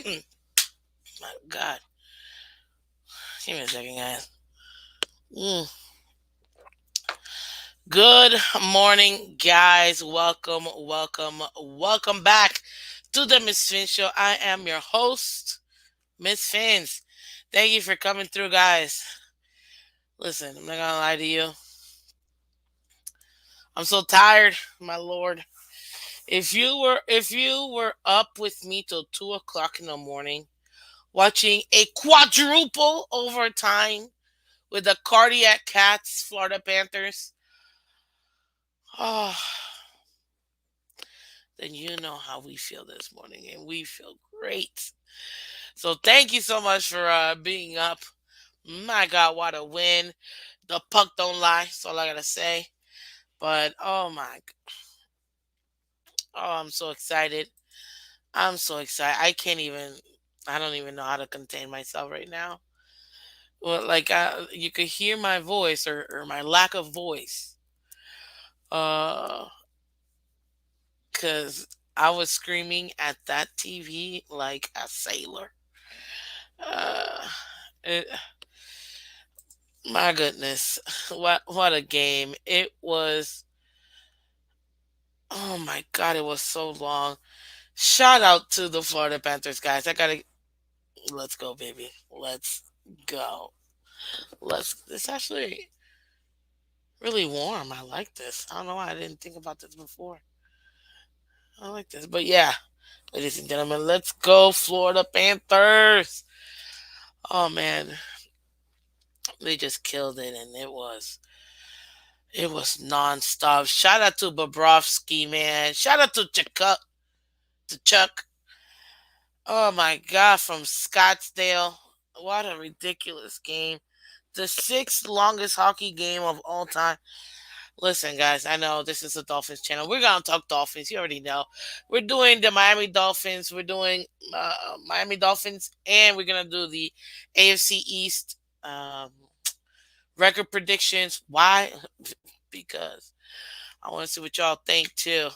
My God. Give me a second, guys. Mm. Good morning, guys. Welcome back to the Miss Fin Show. I am your host, Miss Fins. Thank you for coming through, guys. Listen, I'm not gonna lie to you. I'm so tired, my lord. If you were up with me till 2 o'clock in the morning, watching a quadruple overtime with the cardiac cats, Florida Panthers, oh, then you know how we feel this morning, and we feel great. So thank you so much for being up. My God, what a win! The puck don't lie. That's all I gotta say. But oh, I'm so excited. I'm so excited. I can't even. I don't even know how to contain myself right now. Well, like you could hear my voice or my lack of voice. Uh, cause I was screaming at that TV like a sailor. Uh, it, my goodness, what a game it was! Oh my God, it was so long. Shout out to the Florida Panthers, guys. I gotta let's go, baby. Let's go. Let's. It's actually really warm. I like this. I don't know why I didn't think about this before. I like this, but yeah, ladies and gentlemen, let's go, Florida Panthers. Oh man, they just killed it, and it was nonstop. Shout out to Bobrovsky, man. Shout out to Chuck. Oh my God, from Scottsdale. What a ridiculous game. The sixth longest hockey game of all time. Listen, guys, I know this is a Dolphins channel. We're going to talk Dolphins. You already know. We're doing the Miami Dolphins. We're doing Miami Dolphins, and we're going to do the AFC East record predictions. Why? Because I want to see what y'all think, too.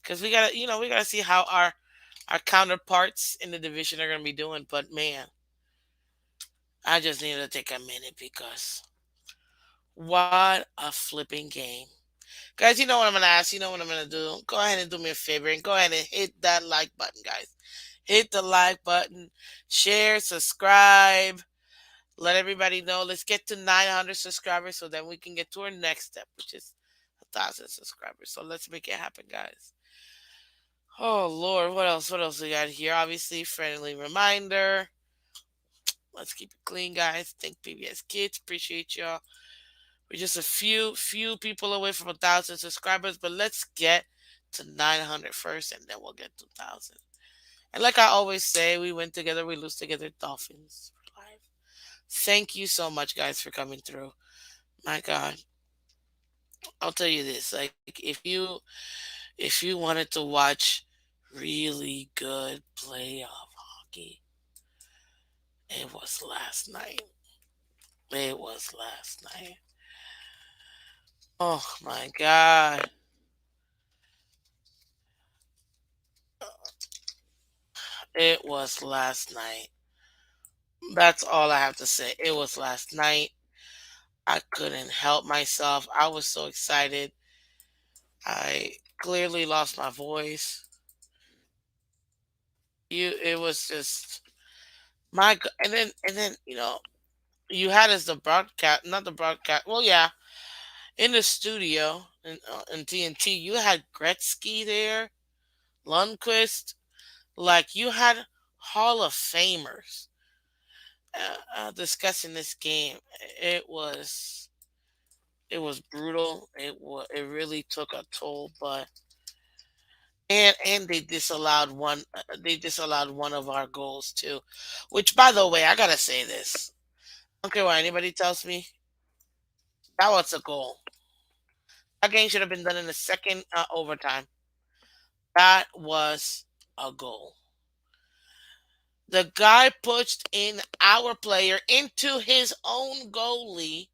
Because we gotta see how our counterparts in the division are gonna be doing. But man, I just needed to take a minute because what a flipping game. Guys, you know what I'm gonna ask, you know what I'm gonna do? Go ahead and do me a favor and go ahead and hit that like button, guys. Hit the like button, share, subscribe, let everybody know. Let's get to 900 subscribers so then we can get to our next step, which is 1,000 subscribers. So let's make it happen, guys. Oh Lord, what else? What else we got here? Obviously, friendly reminder. Let's keep it clean, guys. Thank PBS Kids. Appreciate y'all. We're just a few people away from 1,000 subscribers, but let's get to 900 first, and then we'll get to 1,000. And like I always say, we win together, we lose together. Dolphins for life. Thank you so much, guys, for coming through. My God, I'll tell you this: like, if you wanted to watch really good playoff hockey, it was last night. It was last night. Oh my God. It was last night. That's all I have to say. It was last night. I couldn't help myself. I was so excited. I clearly lost my voice. It was just and then you had as the broadcast, not the broadcast. Well, yeah, in the studio in TNT, you had Gretzky there, Lundqvist. Like you had Hall of Famers discussing this game. It was it was brutal. It really took a toll, but and they disallowed one of our goals too. Which, by the way, I gotta say this. I don't care what anybody tells me. That was a goal. That game should have been done in the second overtime. That was a goal. The guy pushed in our player into his own goalie,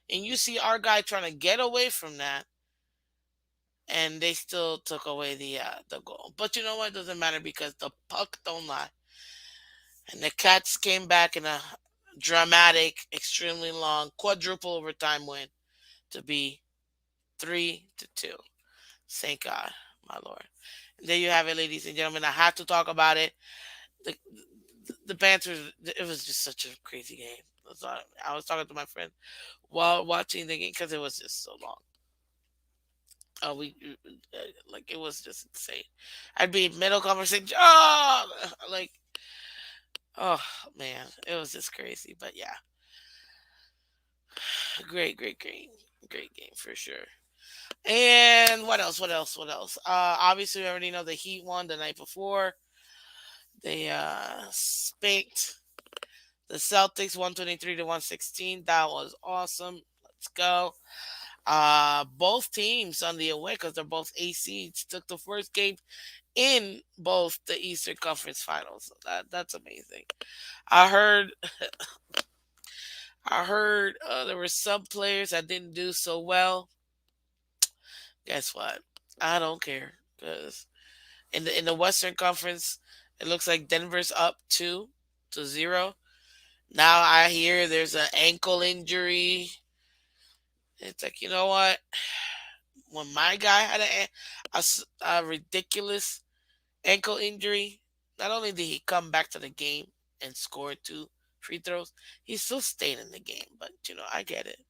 and you see our guy trying to get away from that, and they still took away the goal. But you know what? It doesn't matter because the puck don't lie. And the Cats came back in a dramatic, extremely long, quadruple overtime win to be 3-2. Thank God, my Lord. And there you have it, ladies and gentlemen. I had to talk about it. The, the Panthers, it was just such a crazy game. I was talking to my friend while watching the game because it was just so long. Like it was just insane. I'd be middle conversation, like, oh man, it was just crazy. But yeah, great game for sure. And what else? What else? What else? Obviously, we already know the Heat won the night before. They spanked the Celtics 123 to 116. That was awesome. Let's go. Both teams on the away because they're both A seeds took the first game in both the Eastern Conference Finals. So that's amazing. I heard there were some players that didn't do so well. Guess what? I don't care because in the Western Conference, it looks like Denver's up 2-0. Now I hear there's an ankle injury. It's like, you know what? When my guy had a ridiculous ankle injury, not only did he come back to the game and score two free throws, he still stayed in the game. But I get it.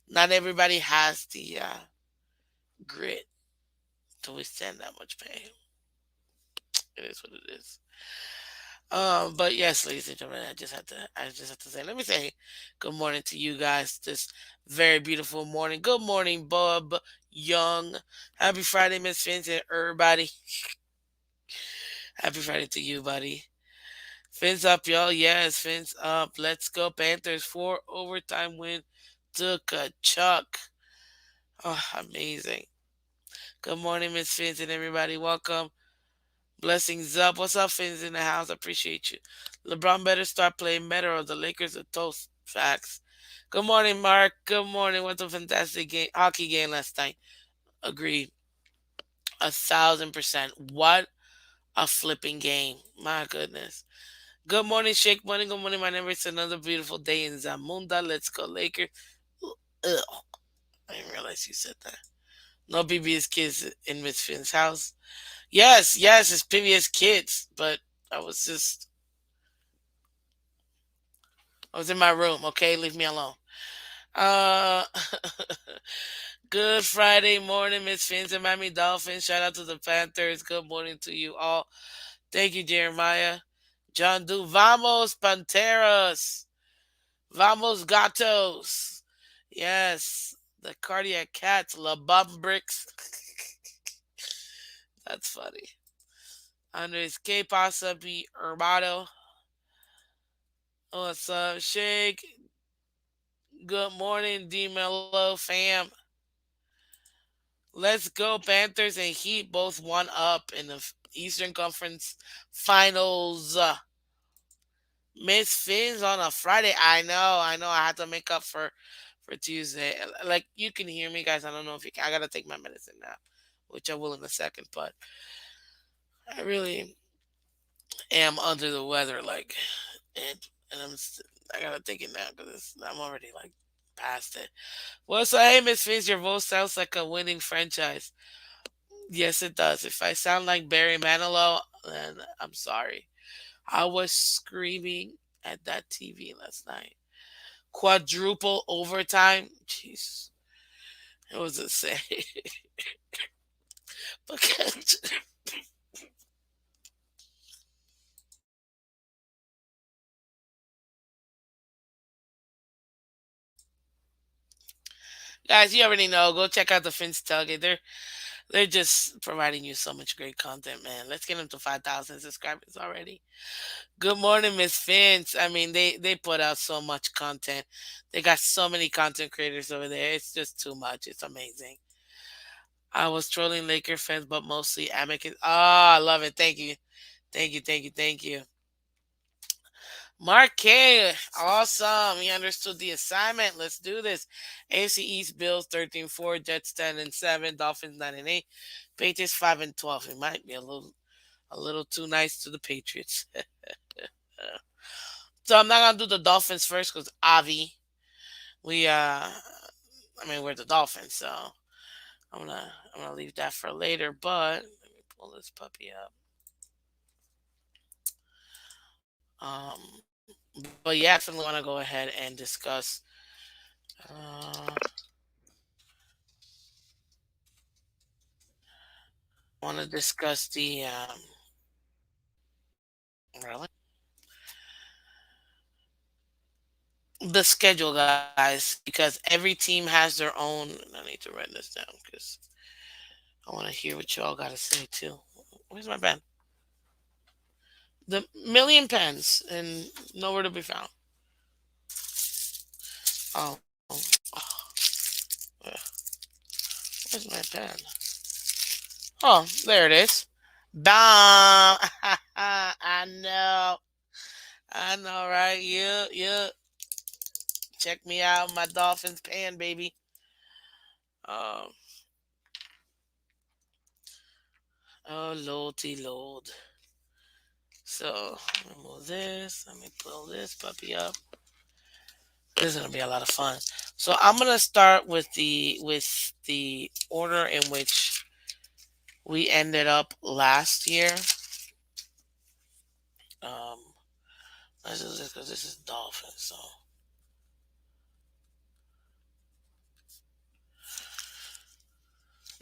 Not everybody has the grit to withstand that much pain. It is what it is. But yes, ladies and gentlemen, I just have to say, let me say good morning to you guys this very beautiful morning. Good morning, Bob Young. Happy Friday, Miss Phins and everybody. Happy Friday to you, buddy. Fins up, y'all. Yes, fins up. Let's go, Panthers. 4 overtime win. Took a chuck. Oh, amazing. Good morning, Miss Fins and everybody. Welcome. Blessings up. What's up, Fins in the house? Appreciate you. LeBron better start playing better or the Lakers are toast. Facts. Good morning, Mark. Good morning. What a fantastic game, hockey game last night. Agreed. 1,000%. What a flipping game. My goodness. Good morning, Shake Money. Good morning, my neighbor. It's another beautiful day in Zamunda. Let's go, Lakers. Ugh. I didn't realize you said that. No BB's kids in Miss Finn's house. Yes, it's PBS kids, but I was just I was in my room. Okay, leave me alone. Uh, good Friday morning, Miss Fins and Miami Dolphins. Shout out to the Panthers. Good morning to you all. Thank you, Jeremiah. John Do. Vamos, Panteras. Vamos, Gatos. Yes, the cardiac cats. La Bum Bricks. That's funny. Andres K. Pasa B. Hermano. What's up, Shake? Good morning, D Mello fam. Let's go, Panthers and Heat both one up in the Eastern Conference Finals. Miss Fins on a Friday. I know. I had to make up for Tuesday. Like you can hear me, guys. I don't know if you can. I gotta take my medicine now, which I will in a second. But I really am under the weather, like, and I gotta take it now because I'm already like past it. Well, so hey, Miss Fins, your voice sounds like a winning franchise. Yes, it does. If I sound like Barry Manilow, then I'm sorry. I was screaming at that TV last night. Quadruple overtime. Jeez, it was insane. Because, guys, you already know. Go check out the Finns Tailgate. They're just providing you so much great content, man. Let's get them to 5,000 subscribers already. Good morning, Miss Finch. I mean, they put out so much content. They got so many content creators over there. It's just too much. It's amazing. I was trolling Laker fans, but mostly Amicus. Ah, I love it. Thank you. Mark K, awesome. He understood the assignment. Let's do this. AFC East Bills 13-4, Jets 10-7, Dolphins 9-8, Patriots 5-12. It might be a little too nice to the Patriots. So I'm not gonna do the Dolphins first because Avi, we I mean we're the Dolphins, so I'm gonna leave that for later. But let me pull this puppy up. But yeah, I definitely want to go ahead and discuss. Want to discuss the really the schedule, guys, because every team has their own. I need to write this down because I want to hear what y'all got to say too. Where's my pen? The million pens and nowhere to be found. Oh, where's my pen? Oh, there it is. Bam! I know. I know, right? You check me out, my Dolphins pan, baby. Um, oh, Lordy Lord. So, let me move this. Let me pull this puppy up. This is gonna be a lot of fun. So I'm gonna start with the order in which we ended up last year. Um, this is because this is Dolphins, so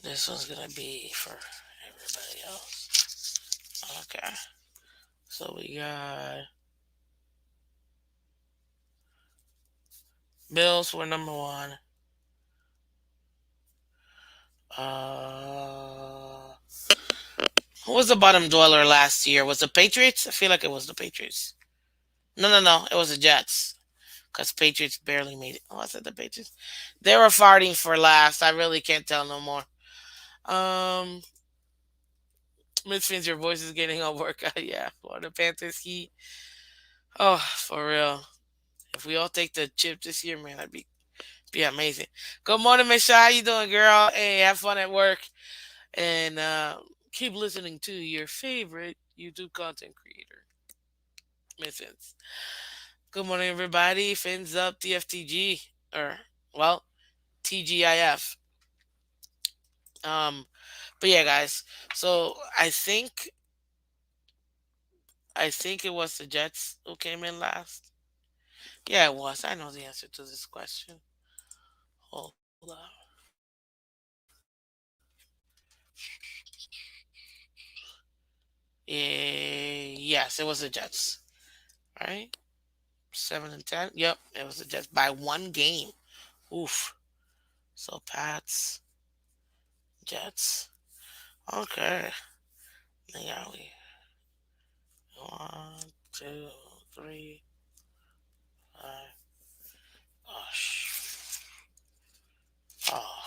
this one's gonna be for everybody else. Okay. So we got Bills were number one. Uh, who was the bottom dweller last year? Was the Patriots? I feel like it was the Patriots. No, no, no. It was the Jets. Because Patriots barely made it. Oh, I said the Patriots. They were farting for last. I really can't tell no more. Um, Miss Fins, your voice is getting a workout. Yeah, Florida Panthers. Oh, for real. If we all take the chip this year, man, that'd be amazing. Good morning, Michelle. How you doing, girl? Hey, have fun at work and keep listening to your favorite YouTube content creator, Miss Fins. Good morning, everybody. Fins up, TFTG, or well, TGIF. Um, but yeah, guys. So I think it was the Jets who came in last. Yeah, it was. I know the answer to this question. Hold up. Yes, it was the Jets. Right? 7-10. Yep, it was the Jets by one game. Oof. So Pats, Jets. Okay. Yeah, we one, two, three, five. Oh, oh.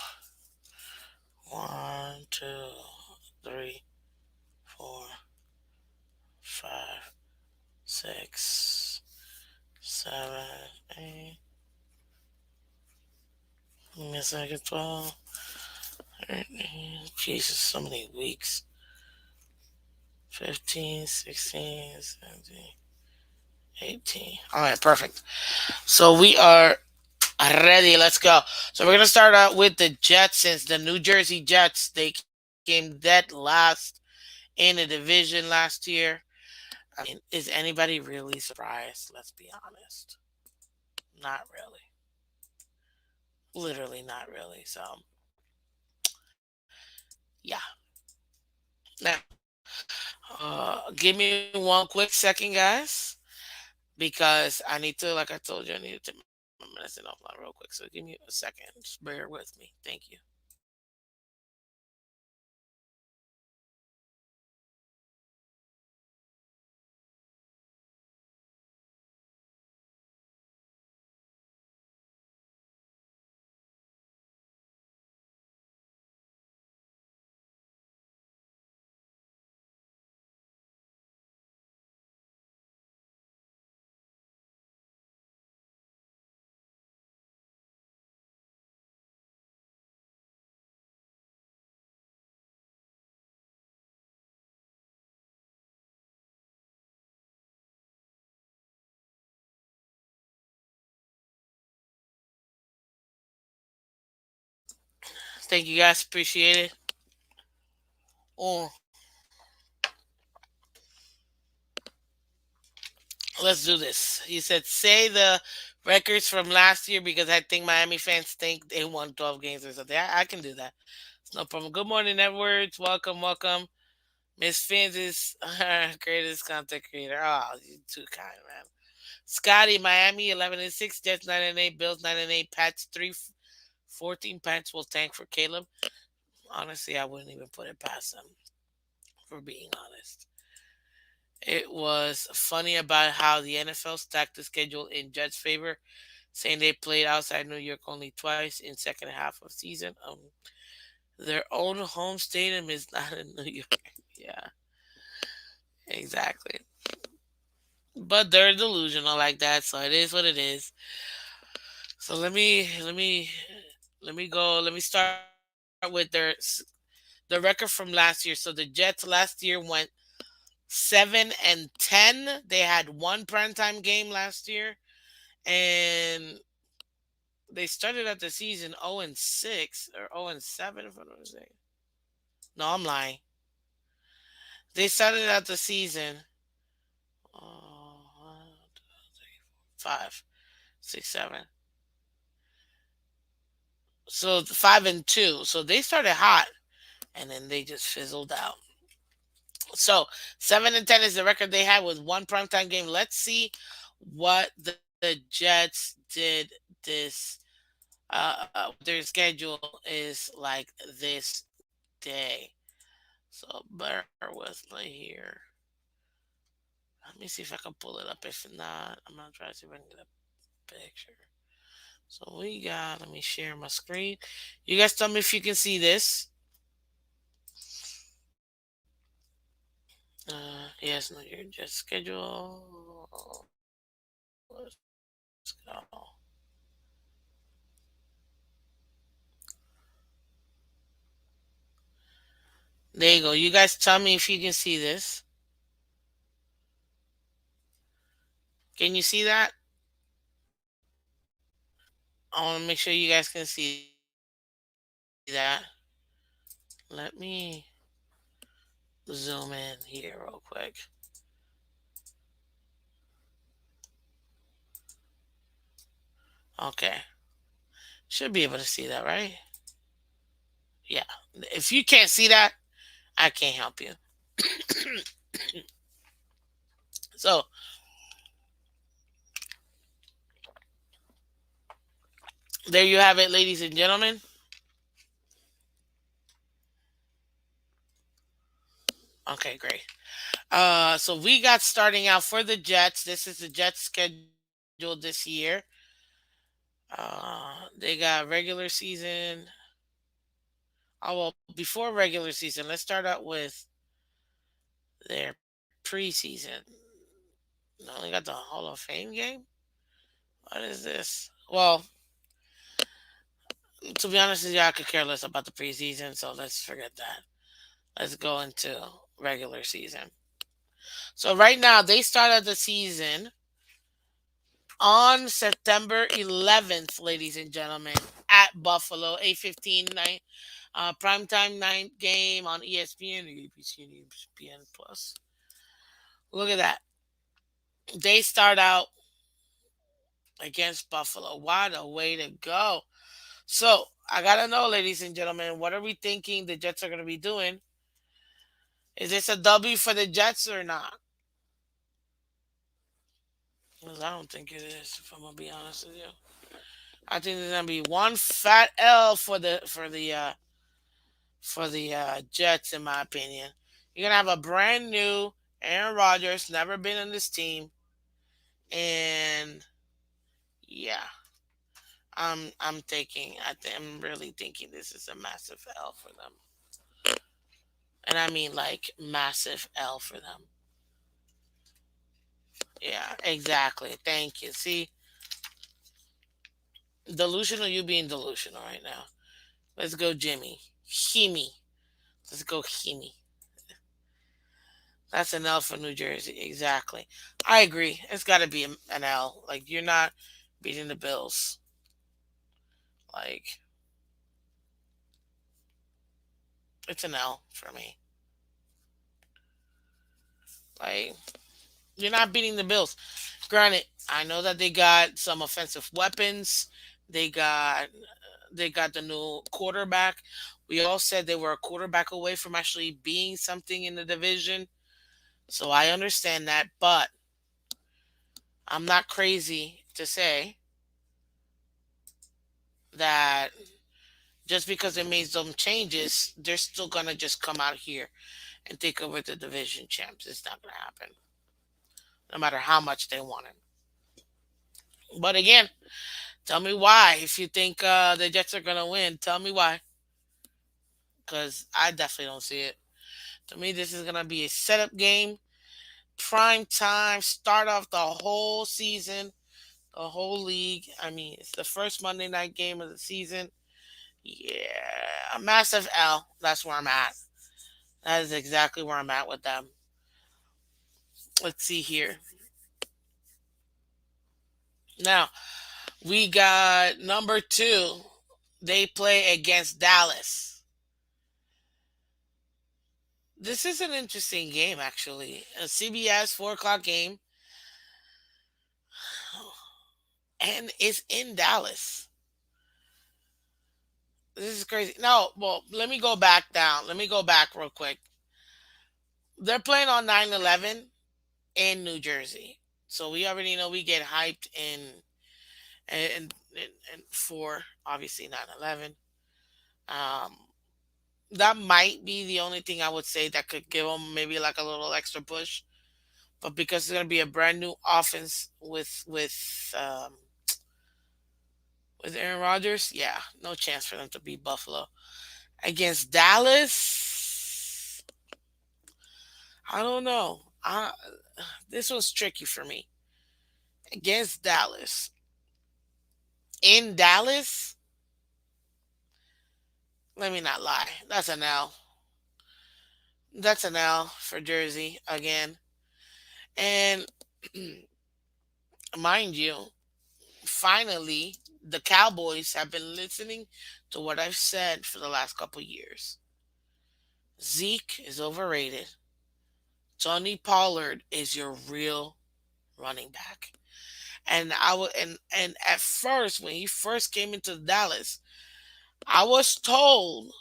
One, two, three, four, five, six, seven, eight. Give me a second. 12, 13. Jesus, so many weeks. 15, 16, 17, 18. All right, perfect. So we are ready. Let's go. So we're gonna start out with the Jets, since the New Jersey Jets they came dead last in the division last year. I mean, is anybody really surprised? Let's be honest. Not really. Literally, not really. So yeah. Now, give me one quick second, guys, because I need to, like I told you, I need to take my medicine offline real quick. So give me a second. Just bear with me. Thank you. Thank you guys. Appreciate it. Oh, let's do this. He said, say the records from last year because I think Miami fans think they won 12 games or something. I can do that. It's no problem. Good morning, Edwards. Welcome, welcome. Miss Phins is our greatest content creator. Oh, you too kind, man. Scotty, Miami, 11 and 6. Jets, 9 and 8. Bills, 9 and 8. Pats, 3, 14 Pats will tank for Caleb. Honestly, I wouldn't even put it past them, for being honest. It was funny about how the NFL stacked the schedule in Jets' favor, saying they played outside New York only twice in second half of season. Their own home stadium is not in New York. Yeah, exactly. But they're delusional like that, so it is what it is. So let me start with the record from last year. So the Jets last year went 7-10. They had one primetime game last year, and they started out the season 0-6 or 0-7 if I'm not mistaken. No, I'm lying. They started out the season one, two, three, 5, 6, 7. So 5-2. So they started hot, and then they just fizzled out. So 7-10 is the record they had with one primetime game. Let's see what the Jets did this. What their schedule is like this day. So bear with me here. Let me see if I can pull it up. If not, I'm gonna try to see if I can get a picture. So we got. Let me share my screen. You guys tell me if you can see this. Yes, no, your Jets schedule. Let's go. There you go. You guys tell me if you can see this. Can you see that? I want to make sure you guys can see that. Let me zoom in here real quick. Okay. Should be able to see that, right? Yeah. If you can't see that, I can't help you. So there you have it, ladies and gentlemen. Okay, great. So we got starting out for the Jets. This is the Jets schedule this year. They got regular season. Oh well, before regular season, let's start out with their preseason. They only got the Hall of Fame game. What is this? Well, to be honest with you, I could care less about the preseason, so let's forget that. Let's go into regular season. So right now they started the season on September 11th, ladies and gentlemen, at Buffalo, 8:15 night, primetime night game on ESPN, ABC, and ESPN Plus. Look at that. They start out against Buffalo. What a way to go! So I gotta know, ladies and gentlemen, what are we thinking the Jets are gonna be doing? Is this a W for the Jets or not? 'Cause I don't think it is. If I'm gonna be honest with you, I think there's gonna be one fat L for the Jets, in my opinion. You're gonna have a brand new Aaron Rodgers, never been on this team, and yeah, I'm really thinking this is a massive L for them, and I mean like massive L for them. Yeah, exactly. Thank you. See, delusional, you being delusional right now. Let's go, Jimmy. Himi. Let's go, Himi. That's an L for New Jersey. Exactly. I agree. It's got to be an L. Like, you're not beating the Bills. Like, It's an L for me. Like, you're not beating the Bills. Granted, I know that they got some offensive weapons. They got they got the new quarterback. We all said they were a quarterback away from actually being something in the division. So I understand that, but I'm not crazy to say that just because they made some changes, they're still gonna just come out here and take over the division champs. It's not gonna happen, no matter how much they want it. But again, tell me why. If you think the Jets are gonna win, tell me why. Because I definitely don't see it. To me, this is gonna be a setup game, prime time, start off the whole season, the whole league. I mean, it's the first Monday night game of the season. Yeah, a massive L. That's where I'm at. That is exactly where I'm at with them. Let's see here. Now, we got number two. They play against Dallas. This is an interesting game, actually. A CBS 4 o'clock game, and it's in Dallas. This is crazy. No, well, let me go back down. Let me go back real quick. They're playing on 9/11 in New Jersey. So we already know we get hyped and for obviously 9/11. Um, that might be the only thing I would say that could give them maybe like a little extra push. But because it's going to be a brand new offense with Aaron Rodgers, yeah, no chance for them to beat Buffalo. Against Dallas, I don't know. This was tricky for me. Against Dallas, in Dallas, let me not lie. That's an L. That's an L for Jersey again. And mind you, finally, the Cowboys have been listening to what I've said for the last couple years. Zeke is overrated. Tony Pollard is your real running back. And I would and at first when he first came into Dallas, I was told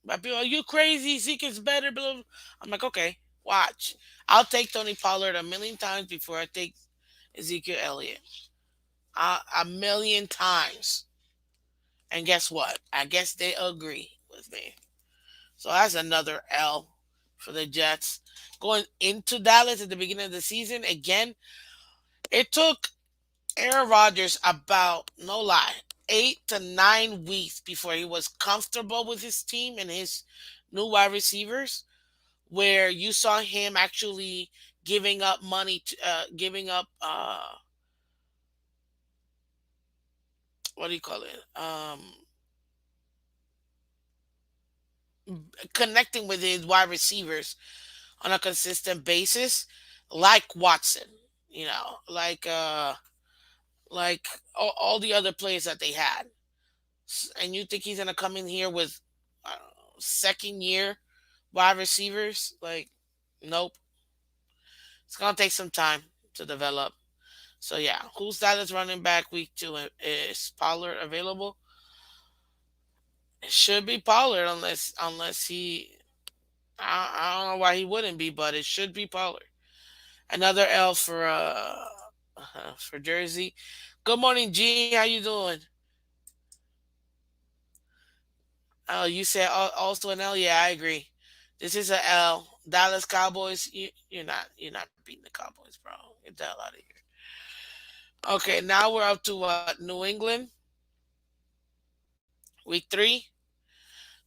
by people, "Are you crazy? Zeke is better." Blah, blah. I'm like, okay, watch. I'll take Tony Pollard a million times before I take Ezekiel Elliott. A million times. And guess what? I guess they agree with me. So that's another L for the Jets. Going into Dallas at the beginning of the season, again, it took Aaron Rodgers about, no lie, 8 to 9 weeks before he was comfortable with his team and his new wide receivers, where you saw him actually giving up money, giving up, what do you call it? Connecting with his wide receivers on a consistent basis, like Watson, you know, like all the other players that they had. And you think he's gonna come in here with second year wide receivers? Like, nope. It's gonna take some time to develop. So yeah, who's that is running back week two? Is Pollard available? It should be Pollard unless he. I don't know why he wouldn't be, but it should be Pollard. Another L for Jersey. Good morning, G. How you doing? Oh, you said also an L. Yeah, I agree. This is a L. Dallas Cowboys. You're not beating the Cowboys, bro. Get the hell out of here. Okay, now we're up to what? New England, week three.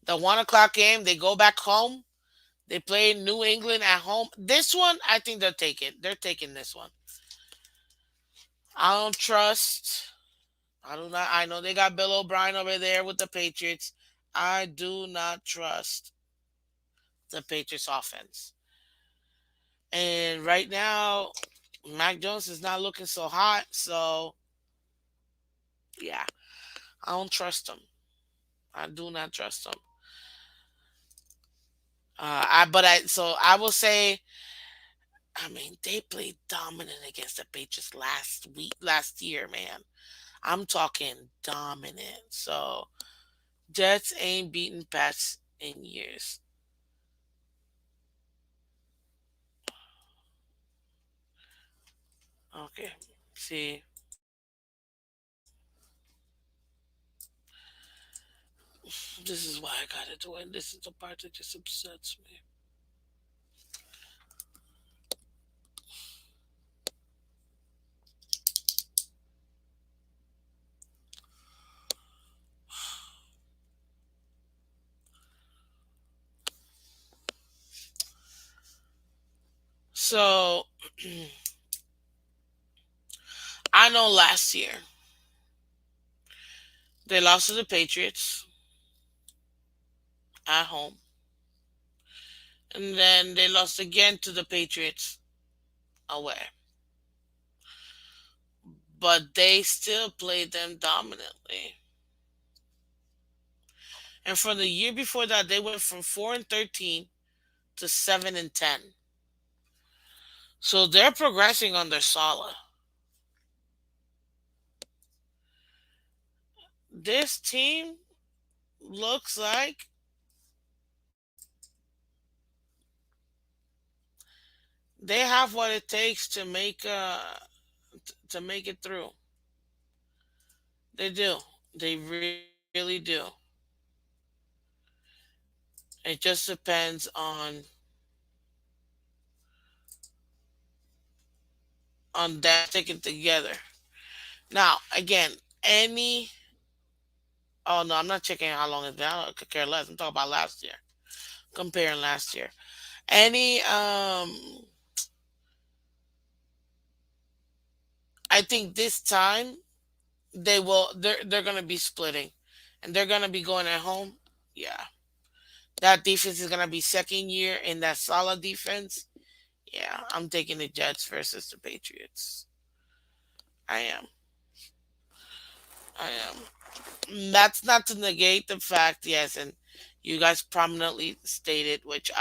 The 1 o'clock game. They go back home. They play New England at home. This one, I think they're taking. They're taking this one. I don't trust. I do not. I know they got Bill O'Brien over there with the Patriots. I do not trust the Patriots offense. And right now, Mac Jones is not looking so hot. So yeah, I don't trust him. I do not trust him. I will say, I mean, they played dominant against the Patriots last year, man. I'm talking dominant. So Jets ain't beaten Pats in years. Okay. See, this is why I gotta do it. This is the part that just upsets me. So I know last year they lost to the Patriots at home, and then they lost again to the Patriots away. But they still played them dominantly. And for the year before that, they went from 4-13 to 7-10. So they're progressing on their solid. This team looks like they have what it takes to make it through. They do. They really do. It just depends on them sticking together. Now, again, any oh no, I'm not checking how long it's been. I could care less. I'm talking about last year. Comparing last year. Any I think this time they're gonna be splitting. And they're gonna be going at home. Yeah. That defense is gonna be second year in that solid defense. Yeah, I'm taking the Jets versus the Patriots. I am. I am. That's not to negate the fact, yes, and you guys prominently stated, which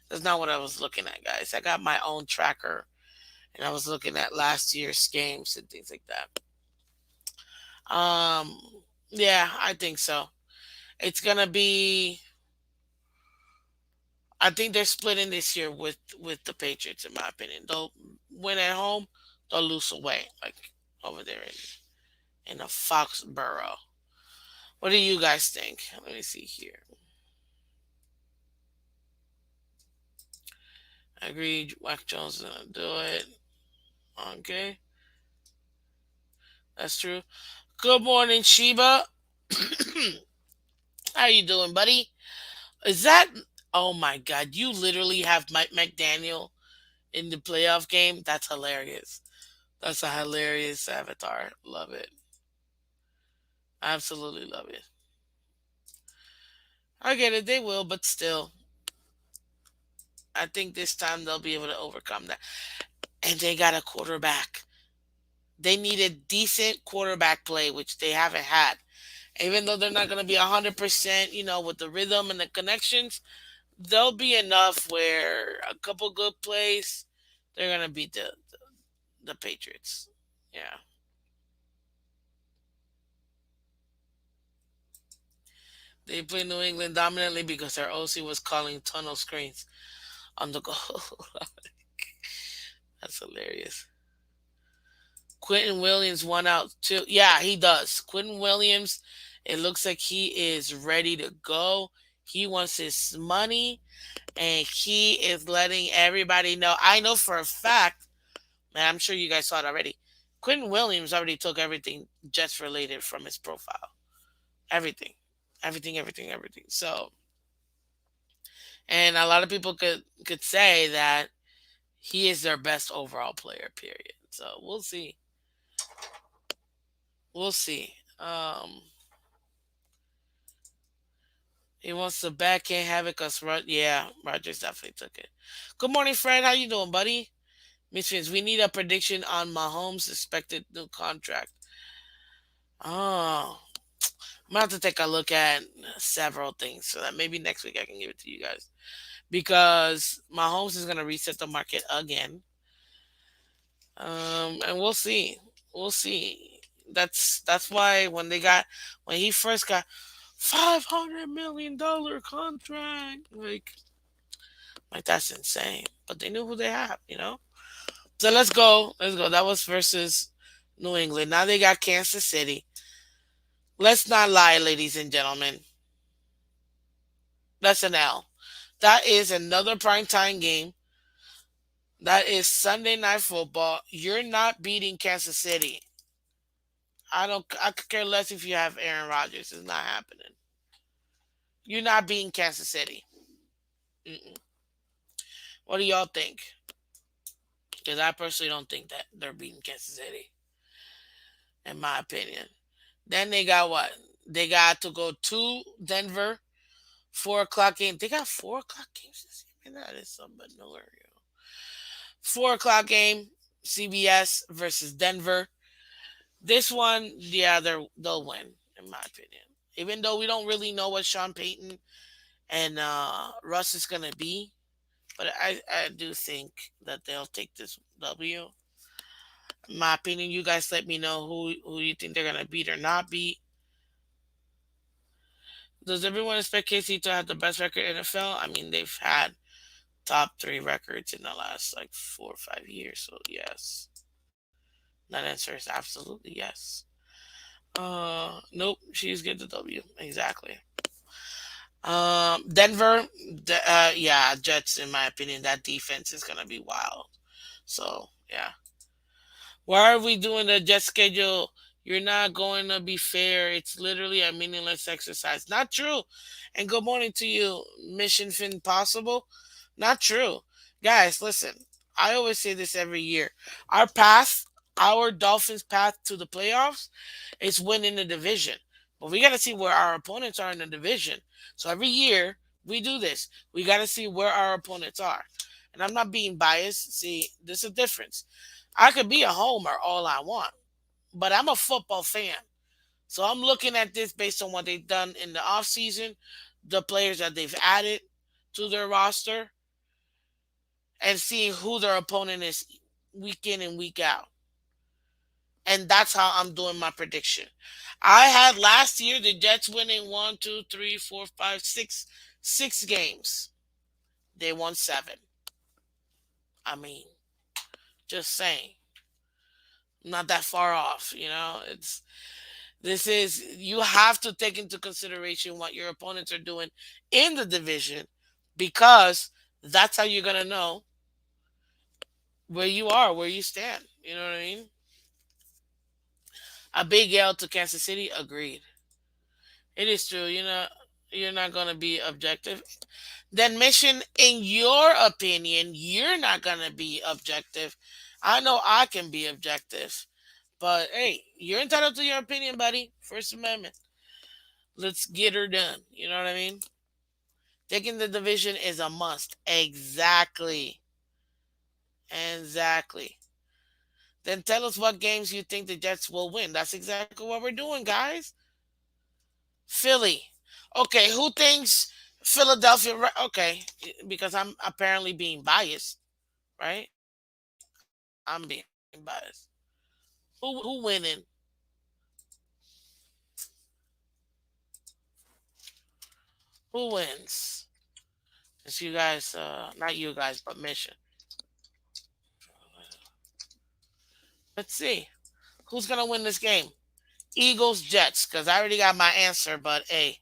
that's not what I was looking at, guys. I got my own tracker, and I was looking at last year's games and things like that. Um, yeah, I think so. It's gonna be. I think they're splitting this year with the Patriots, in my opinion. They'll win at home, they'll lose away, like over there in a Foxborough. What do you guys think? Let me see here. I agree. Wack Jones is gonna do it. Okay, that's true. Good morning, Sheba. How you doing, buddy? Is that? Oh my God! You literally have Mike McDaniel in the playoff game. That's hilarious. That's a hilarious avatar. Love it. Absolutely love it. I get it. They will, but still, I think this time they'll be able to overcome that. And they got a quarterback. They needed decent quarterback play, which they haven't had. Even though they're not going to be 100%, with the rhythm and the connections, they'll be enough where a couple good plays, they're going to beat the Patriots. Yeah. They play New England dominantly because their OC was calling tunnel screens on the goal. That's hilarious. Quentin Williams won out too. Yeah, he does. Quentin Williams, it looks like he is ready to go. He wants his money and he is letting everybody know. I know for a fact, man, I'm sure you guys saw it already. Quentin Williams already took everything Jets related from his profile. Everything. Everything, everything, everything. So, and a lot of people could say that he is their best overall player, period. So we'll see. We'll see. He wants to back, can't have it because yeah, Rogers definitely took it. Good morning, Fred. How you doing, buddy? Miss Fins, we need a prediction on Mahomes' expected new contract. Oh, I'm gonna have to take a look at several things so that maybe next week I can give it to you guys because Mahomes is gonna reset the market again. And we'll see. We'll see. That's why when he first got $500 million contract, like that's insane. But they knew who they have, you know. So let's go. Let's go. That was versus New England. Now they got Kansas City. Let's not lie, ladies and gentlemen. That's an L. That is another primetime game. That is Sunday night football. You're not beating Kansas City. I could care less if you have Aaron Rodgers. It's not happening. You're not beating Kansas City. Mm-mm. What do y'all think? Because I personally don't think that they're beating Kansas City, in my opinion. Then they got what? They got to go to Denver, 4 o'clock game. They got 4 o'clock games this year. Man, that is something to learn. 4 o'clock game, CBS versus Denver. This one, yeah, they'll win, in my opinion. Even though we don't really know what Sean Payton and Russ is gonna be, but I do think that they'll take this W. In my opinion, you guys let me know who you think they're gonna beat or not beat. Does everyone expect KC to have the best record in NFL? I mean, they've had top three records in the last like 4 or 5 years, so yes. That answer is absolutely yes. Nope, she's get the W exactly. Denver, yeah, Jets. In my opinion, that defense is gonna be wild. So yeah, why are we doing the jet schedule? You're not going to be fair. It's literally a meaningless exercise. Not true. And good morning to you, Mission Fin Possible. Not true. Guys, listen. I always say this every year. Our path, our Dolphins' path to the playoffs is winning the division. But we got to see where our opponents are in the division. So every year we do this. We got to see where our opponents are. And I'm not being biased. See, there's a difference. I could be a homer all I want, but I'm a football fan. So I'm looking at this based on what they've done in the offseason, the players that they've added to their roster, and seeing who their opponent is week in and week out. And that's how I'm doing my prediction. I had last year the Jets winning one, two, three, four, five, six games. They won seven. I mean, just saying. Not that far off, you know. This is you have to take into consideration what your opponents are doing in the division because that's how you're gonna know where you are, where you stand. You know what I mean? A big L to Kansas City, agreed. It is true. You're not gonna be objective. Then Mission, in your opinion, you're not gonna be objective. I know I can be objective. But hey, you're entitled to your opinion, buddy. First Amendment. Let's get her done. You know what I mean? Taking the division is a must. Exactly. Exactly. Then tell us what games you think the Jets will win. That's exactly what we're doing, guys. Philly. Okay, who thinks Philadelphia? Okay, because I'm apparently being biased, right? I'm being biased. Who winning? Who wins? It's you guys, not you guys, but Mission. Let's see. Who's going to win this game? Eagles, Jets, because I already got my answer, but hey,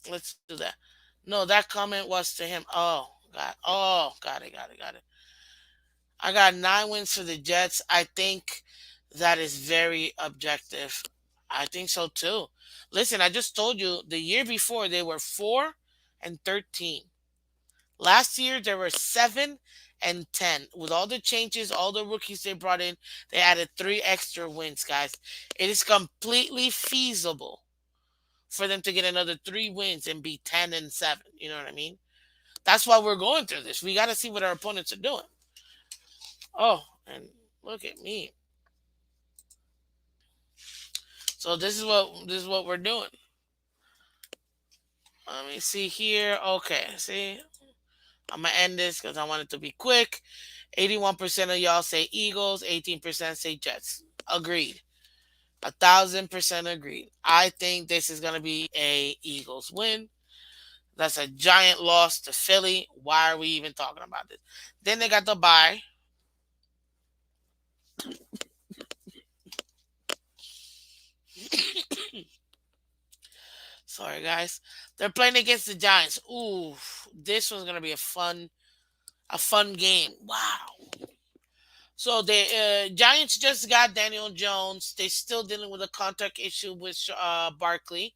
let's do that. No, that comment was to him. Oh, God. Oh, got it. I got 9 wins for the Jets. I think that is very objective. I think so too. Listen, I just told you the year before they were 4-13. Last year they were 7-10. With all the changes, all the rookies they brought in, they added 3 extra wins, guys. It is completely feasible for them to get another 3 wins and be 10-7. You know what I mean? That's why we're going through this. We got to see what our opponents are doing. Oh, and look at me. So this is what we're doing. Let me see here. Okay, see, I'm gonna end this because I want it to be quick. 81% of y'all say Eagles. 18% say Jets. Agreed. 1,000% agreed. I think this is gonna be a Eagles win. That's a giant loss to Philly. Why are we even talking about this? Then they got the bye. Sorry, guys. They're playing against the Giants. Ooh, this one's gonna be a fun game. Wow. So the Giants just got Daniel Jones. They're still dealing with a contract issue with Barkley.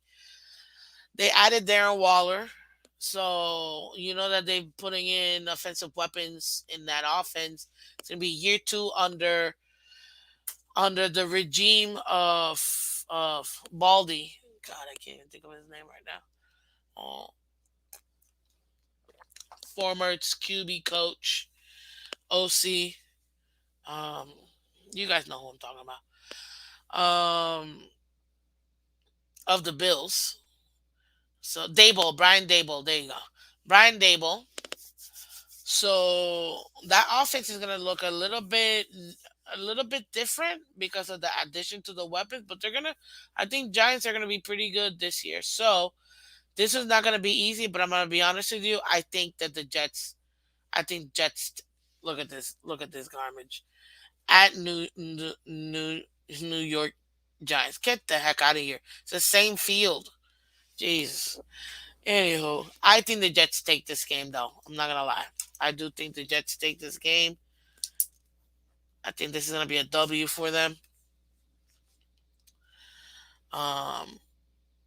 They added Darren Waller. So you know that they're putting in offensive weapons in that offense. It's gonna be year two under the regime of Baldy. God, I can't even think of his name right now. Oh, former QB coach, OC. Um, you guys know who I'm talking about. Of the Bills. So Dable, Brian Dable. There you go, Brian Dable. So that offense is gonna look a little bit different because of the addition to the weapons, but I think Giants are gonna be pretty good this year. So this is not gonna be easy, but I'm gonna be honest with you. I think Jets. Look at this garbage at New York Giants. Get the heck out of here. It's the same field. Jesus. Anywho, I think the Jets take this game though. I'm not gonna lie. I do think the Jets take this game. I think this is gonna be a W for them. Um,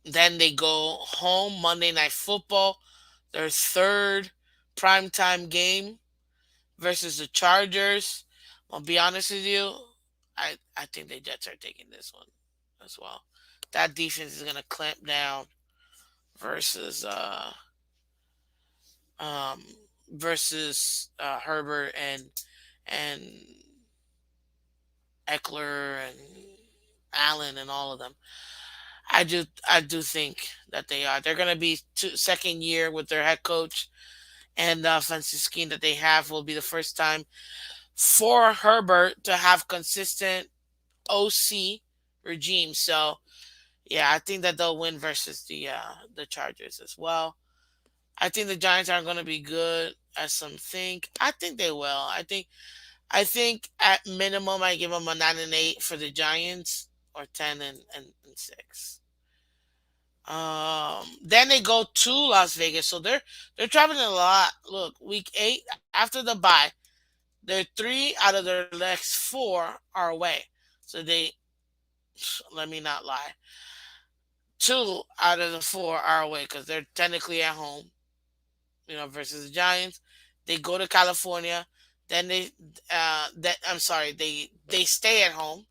then they go home Monday Night Football, their third primetime game versus the Chargers. I'll be honest with you, I think the Jets are taking this one as well. That defense is gonna clamp down versus um Herbert and Eckler and Allen and all of them. I do think that they are. They're gonna be second year with their head coach, and the offensive scheme that they have will be the first time for Herbert to have consistent OC regime. So yeah, I think that they'll win versus the Chargers as well. I think the Giants aren't going to be good as some think. I think they will. I think at minimum I give them a 9-8 for the Giants or 10-6. Then they go to Las Vegas, so they're traveling a lot. Look, week 8 after the bye, they're 3 out of their next 4 are away. So they let me not lie, 2 out of the 4 are away because they're technically at home. Versus the Giants. They go to California. Then I'm sorry, they stay at home.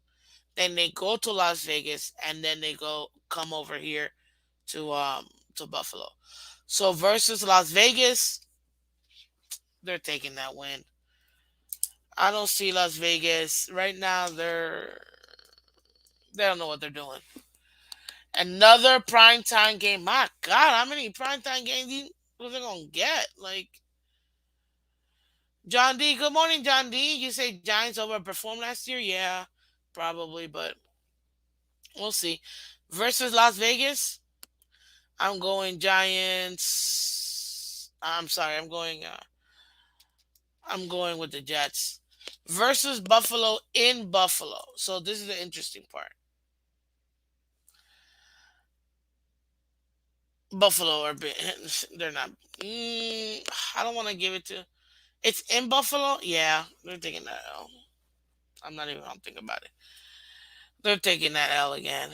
Then they go to Las Vegas, and then they come over here to Buffalo. So versus Las Vegas, they're taking that win. I don't see Las Vegas right now. They don't know what they're doing. Another primetime game. My God, how many primetime games was they gonna get? Like John D. Good morning, John D. You say Giants overperformed last year? Yeah, probably, but we'll see. Versus Las Vegas, I'm going Giants. I'm sorry, I'm going with the Jets. Versus Buffalo in Buffalo. So this is the interesting part. Buffalo are they're not. I don't want to give it to. It's in Buffalo. Yeah, they're taking that L. I'm not even gonna think about it. They're taking that L again.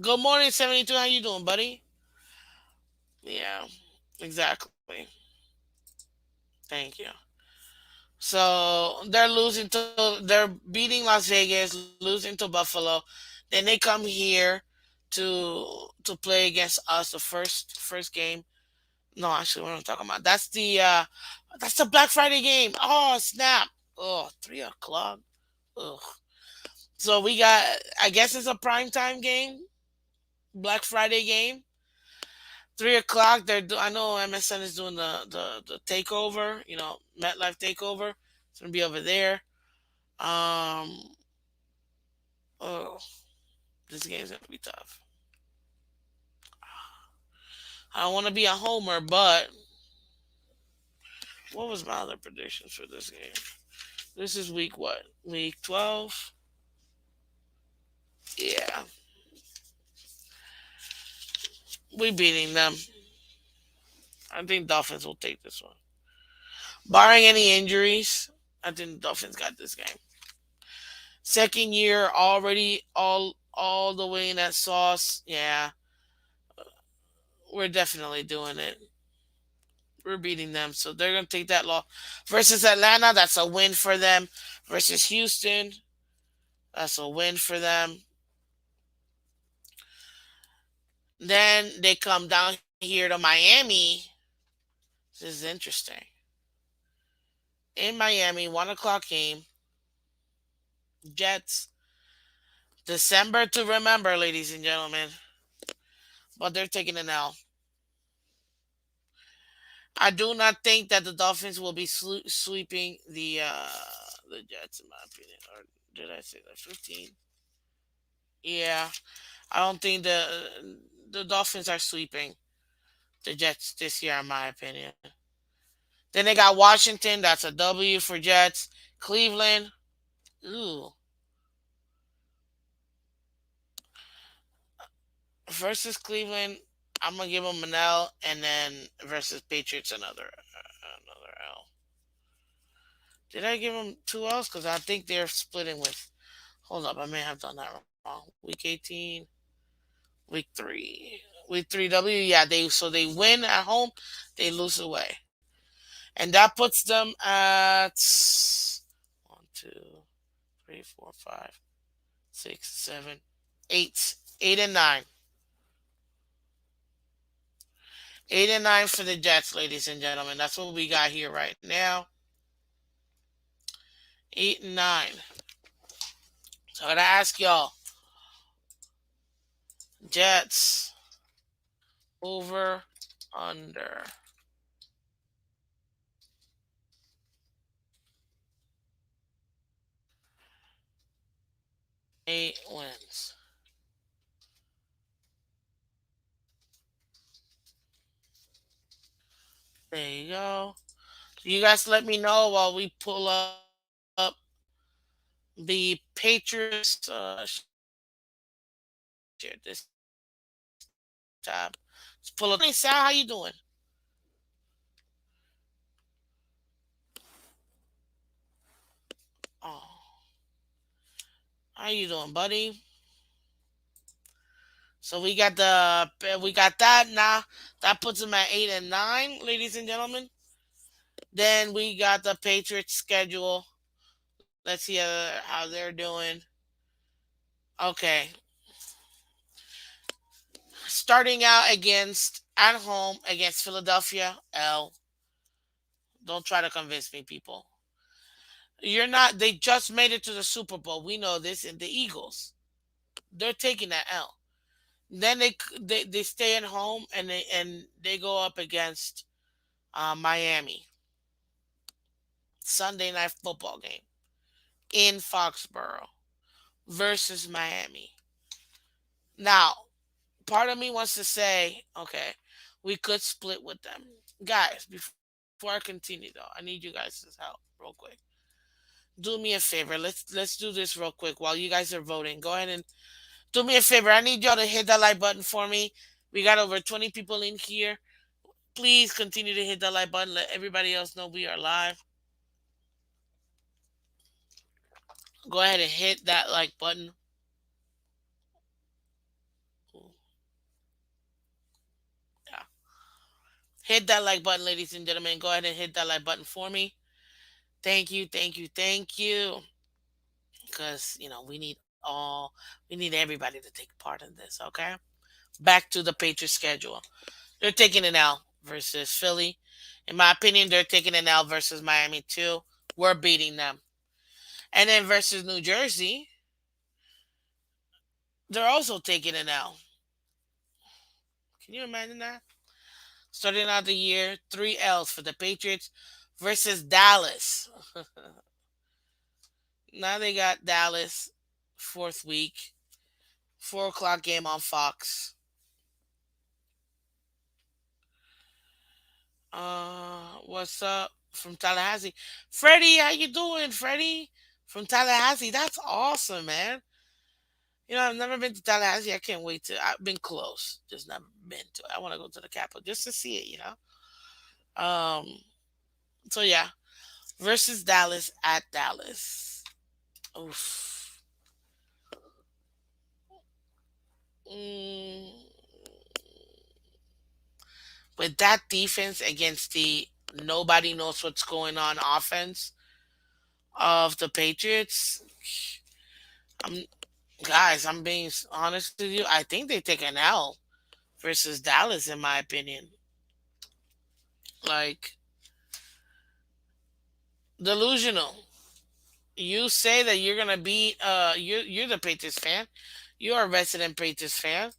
Good morning, 72. How you doing, buddy? Yeah, exactly. Thank you. So they're beating Las Vegas, losing to Buffalo. Then they come here to play against us the first game. No, actually, what am I talking about? That's the Black Friday game. Oh snap! Oh, 3 o'clock. Ugh. So we got, I guess it's a primetime game, Black Friday game, 3 o'clock. I know MSN is doing the takeover. MetLife takeover. It's gonna be over there. Um, oh, this game's gonna be tough. I don't want to be a homer, but what was my other predictions for this game? This is week what? Week 12. Yeah, we beating them. I think Dolphins will take this one. Barring any injuries, I think the Dolphins got this game. Second year already all the way in that sauce. Yeah, we're definitely doing it. We're beating them, so they're gonna take that loss. Versus Atlanta, that's a win for them. Versus Houston, that's a win for them. Then they come down here to Miami. This is interesting. In Miami, 1 o'clock game. Jets. December to remember, ladies and gentlemen. But they're taking an L. I do not think that the Dolphins will be sweeping the Jets, in my opinion. Or did I say that 15? Yeah, I don't think the Dolphins are sweeping the Jets this year, in my opinion. Then they got Washington. That's a W for Jets. Cleveland. Ooh. Versus Cleveland, I'm gonna give them an L, and then versus Patriots another L. Did I give them two L's? Because I think they're splitting with. Hold up, I may have done that wrong. Week 18, week 3 W. Yeah, they win at home, they lose away, and that puts them at 1, 2, 3, 4, 5, 6, 7, 8, 8 and 9. 8 and 9 for the Jets, ladies and gentlemen. That's what we got here right now. 8 and 9. So I gotta ask y'all, Jets over under 8 wins. There you go. You guys let me know while we pull up the Patriots. Share this tab. Let's pull up. Morning, Sal. How you doing? Oh, how you doing, buddy? So we got that now. That puts them at 8 and 9, ladies and gentlemen. Then we got the Patriots schedule. Let's see how they're doing. Okay, starting out against at home against Philadelphia. L. Don't try to convince me, people. You're not. They just made it to the Super Bowl. We know this. And the Eagles, they're taking that L. Then they stay at home and they go up against Miami. Sunday night football game in Foxborough versus Miami. Now, part of me wants to say, okay, we could split with them. Guys, before I continue though, I need you guys' help real quick. Do me a favor. Let's do this real quick while you guys are voting. Go ahead and do me a favor. I need y'all to hit that like button for me. We got over 20 people in here. Please continue to hit that like button. Let everybody else know we are live. Go ahead and hit that like button. Yeah. Hit that like button, ladies and gentlemen. Go ahead and hit that like button for me. Thank you, thank you, thank you. Because, we need everybody to take part in this, okay? Back to the Patriots schedule. They're taking an L versus Philly. In my opinion, they're taking an L versus Miami too. We're beating them. And then versus New Jersey, they're also taking it now. Can you imagine that? Starting out the year, three L's for the Patriots versus Dallas. Now they got Dallas, fourth week, 4 o'clock game on Fox. What's up from Tallahassee? Freddie, how you doing, Freddie? From Tallahassee. That's awesome, man. I've never been to Tallahassee. I can't wait to. I've been close, just never been to. I want to go to the capital just to see it. So yeah, versus Dallas at Dallas. Oof. Mm, with that defense against the nobody knows what's going on offense of the Patriots, I'm guys. I'm being honest with you. I think they take an L versus Dallas, in my opinion. Like delusional. You say that you're gonna beat. You're the Patriots fan. You're a resident Patriots fan.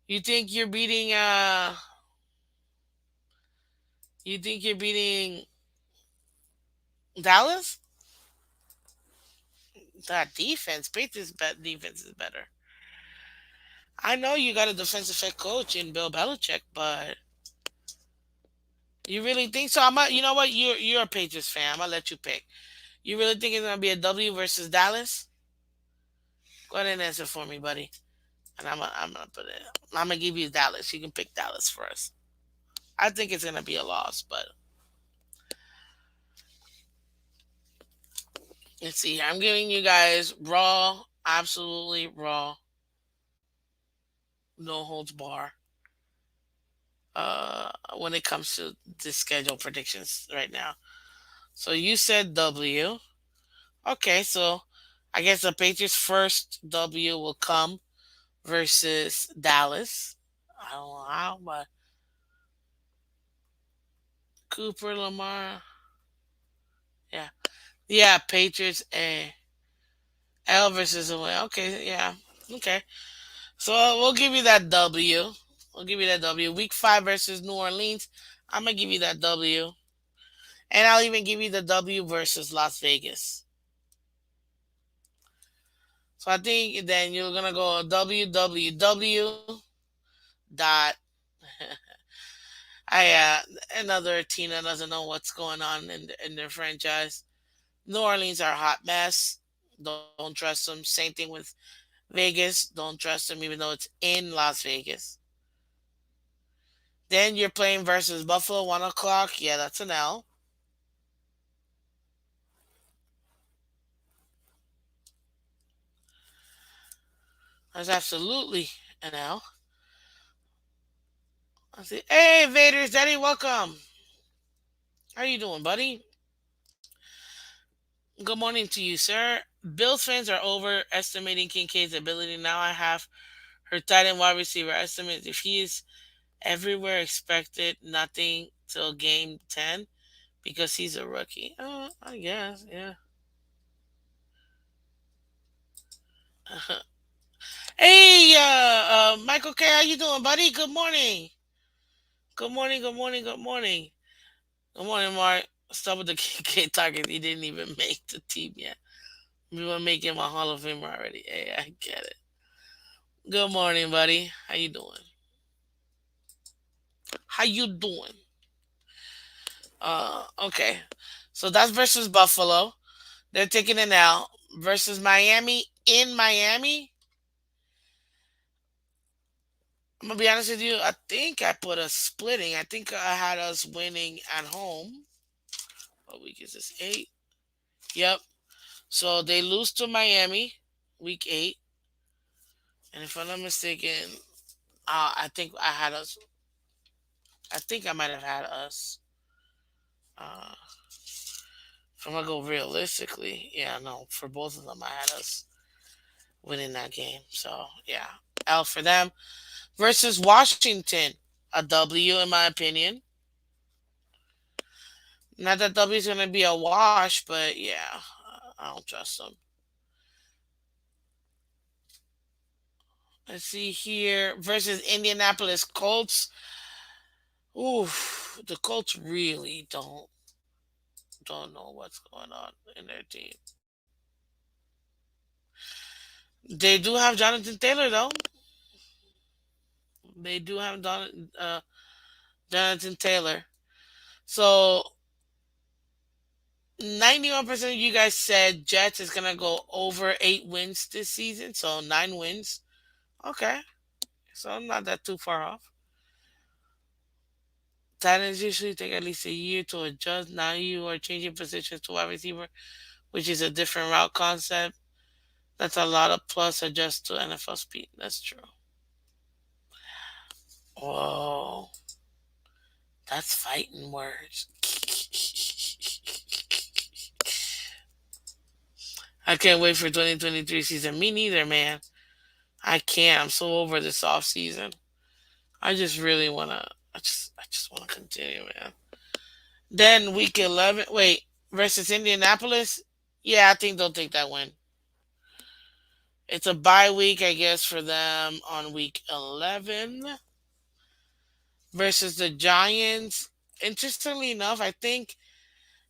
You think you're beating. You think you're beating Dallas? That defense, Patriots defense is better. I know you got a defensive head coach in Bill Belichick, but you really think so? You know what? You're a Patriots fan. I'm gonna let you pick. You really think it's gonna be a W versus Dallas? Go ahead and answer for me, buddy. And I'm gonna put it. I'm gonna give you Dallas. You can pick Dallas first. I think it's gonna be a loss, but let's see. I'm giving you guys raw, absolutely raw, no holds bar. When it comes to the schedule predictions right now. So you said W. Okay, so I guess the Patriots' first W will come versus Dallas. I don't know how, but Cooper Lamar. Yeah. Yeah, Patriots A. L versus a win. Okay, yeah. Okay. So we'll give you that W. We'll give you that W. Week 5 versus New Orleans. I'm going to give you that W. And I'll even give you the W versus Las Vegas. So I think then you're going to go www dot. Another team that doesn't know what's going on in their franchise. New Orleans are a hot mess. Don't trust them. Same thing with Vegas. Don't trust them, even though it's in Las Vegas. Then you're playing versus Buffalo, 1 o'clock. Yeah, that's an L. That's absolutely an L. I see. Hey, Vader's Daddy, welcome. How you doing, buddy? Good morning to you, sir. Bills fans are overestimating Kincaid's ability. Now I have her tight end wide receiver estimate. If he is everywhere expected, nothing till game 10 because he's a rookie. I guess, yeah. Hey, Michael K, how you doing, buddy? Good morning. Good morning, good morning, good morning. Good morning, Mark. Stop with the K target. He didn't even make the team yet. We want to make him a Hall of Famer already. Hey, I get it. Good morning, buddy. How you doing? How you doing? Okay. So that's versus Buffalo. They're taking it now. Versus Miami in Miami. I'm gonna be honest with you. I think I put us splitting. I think I had us winning at home. What week is this? 8. Yep. So they lose to Miami, week 8. And if I'm not mistaken, I think I had us. I think I might have had us. Uh, if I'm gonna go realistically, yeah, no, for both of them, I had us winning that game. So yeah, L for them versus Washington, a W in my opinion. Not that W is gonna be a wash, but yeah, I don't trust them. Let's see here versus Indianapolis Colts. Ooh, the Colts really don't know what's going on in their team. They do have Jonathan Taylor though. They do have Jonathan Taylor. So 91% of you guys said Jets is gonna go over 8 wins this season. So 9 wins. Okay, so I'm not that too far off. Titans usually take at least a year to adjust. Now you are changing positions to wide receiver, which is a different route concept. That's a lot of plus adjust to NFL speed. That's true. Whoa, that's fighting words. I can't wait for 2023 season. Me neither, man. I can't. I'm so over this off season. I just really wanna. I just wanna continue, man. Then week 11. Wait, versus Indianapolis. Yeah, I think they'll take that win. It's a bye week, I guess, for them on week 11 versus the Giants. Interestingly enough, I think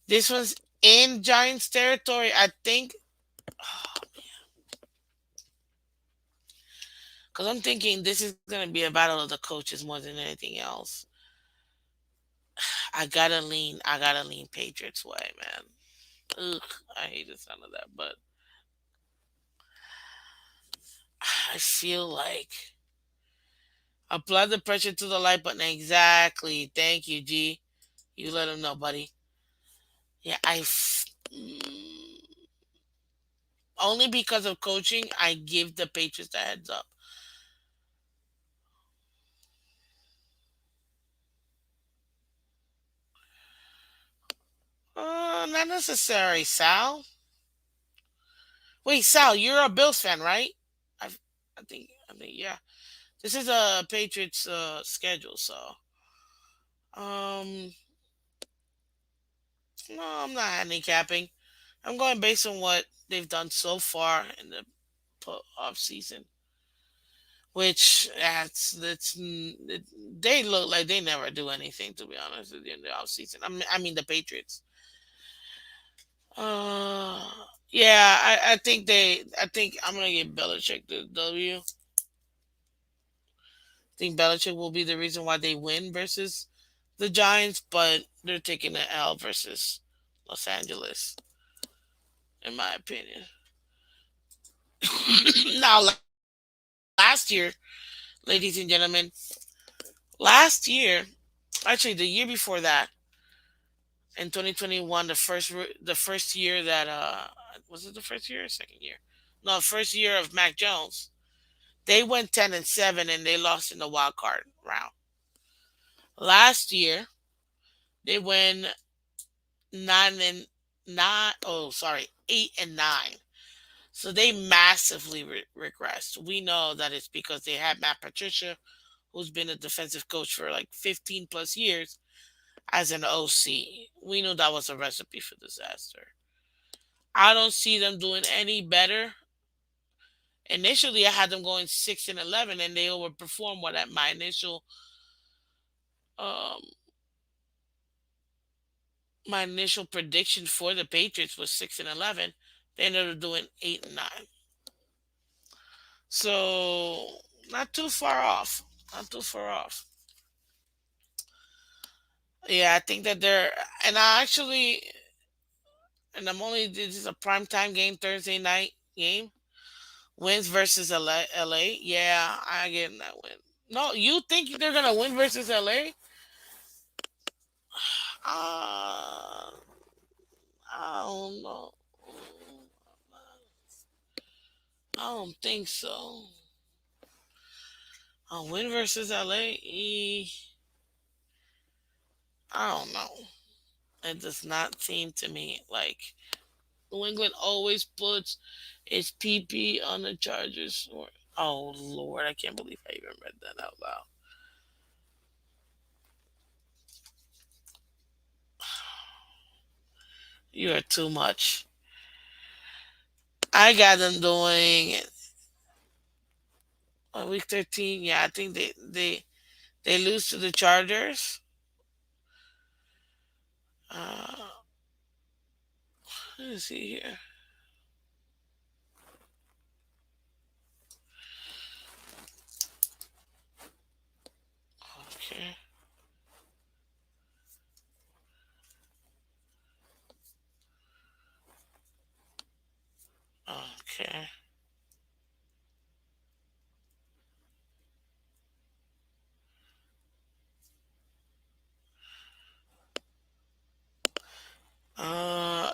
this one's in Giants territory. I think because I'm thinking this is gonna be a battle of the coaches more than anything else. I gotta lean Patriots way, man. Ugh, I hate the sound of that, but I feel like apply the pressure to the like button. Exactly. Thank you, G. You let him know, buddy. Yeah, only because of coaching, I give the Patriots the heads up. Not necessary, Sal. Wait, Sal, you're a Bills fan, right? I, I think, yeah. This is a Patriots schedule, so um, no, I'm not handicapping. I'm going based on what they've done so far in the off season, which they look like they never do anything, to be honest with you, in the off season. I mean the Patriots. Uh, yeah, I think I'm gonna give Belichick the W. I think Belichick will be the reason why they win versus the Giants, but they're taking the L versus Los Angeles, in my opinion. Now, last year, ladies and gentlemen, last year, actually the year before that, in 2021, the first year that was it the first year or second year? No, first year of Mac Jones. They went 10-7 and they lost in the wild card round. Last year they went 9-9. Oh, sorry, 8-9. So they massively regressed. We know that it's because they had Matt Patricia, who's been a defensive coach for like 15 plus years, as an OC. We knew that was a recipe for disaster. I don't see them doing any better. Initially, I had them going 6-11, and they overperformed what at um, my initial prediction for the Patriots was 6-11. They ended up doing 8-9. So not too far off. Not too far off. Yeah, I think that they're and I actually and I'm only this is a primetime game Thursday night game. Wins versus LA. Yeah, I get that win. No, you think they're gonna win versus LA? I don't know. I don't think so. Win versus LA? I don't know. It does not seem to me like New England always puts its PP on the Chargers. Oh Lord, I can't believe I even read that out loud. You are too much. I got them doing. Week 13. Yeah, I think they lose to the Chargers. Uh, let me see here. Okay. Okay.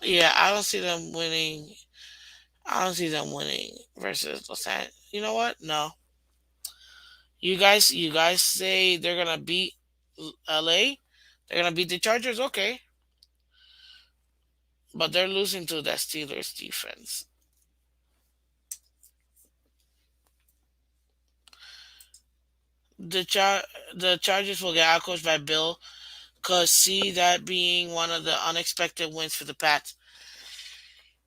Yeah, I don't see them winning. I don't see them winning versus Los Angeles. You know what? No. You guys say they're gonna beat LA. They're gonna beat the Chargers. Okay, but they're losing to that Steelers defense. The char the Chargers will get outcoached by Bill. Cause see that being one of the unexpected wins for the Pats.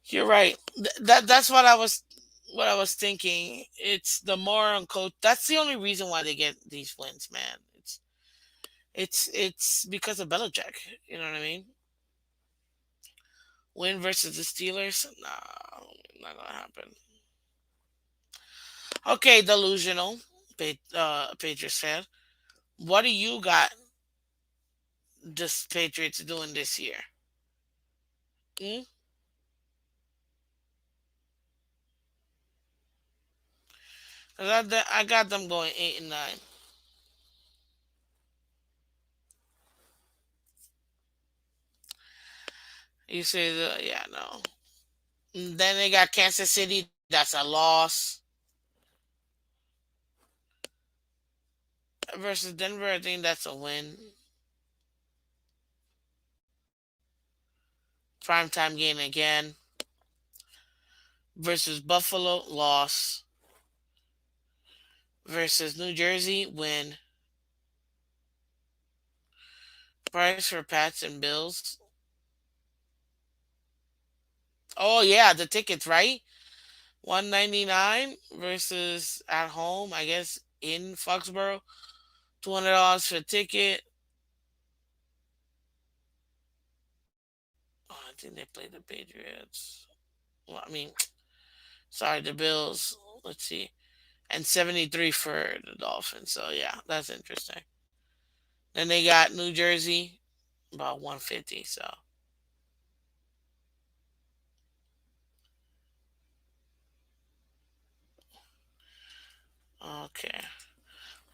You're right. That's what I was thinking. It's the moron coach. That's the only reason why they get these wins, man. It's because of Belichick. You know what I mean? Win versus the Steelers? No, not gonna happen. Okay, delusional. Patriots fan. What do you got? This Patriots doing this year? Mm? I got them going 8-9. You say yeah, no. Then they got Kansas City. That's a loss. Versus Denver, I think that's a win. Primetime game again. Versus Buffalo, loss. Versus New Jersey, win. Price for Pats and Bills. Oh yeah, the tickets, right? 199 versus at home, I guess in Foxborough. $200 for a ticket. Oh, I think they played the Patriots. Well, I mean, sorry, the Bills. Let's see. And 73 for the Dolphins. So yeah, that's interesting. Then they got New Jersey, about 150. So okay.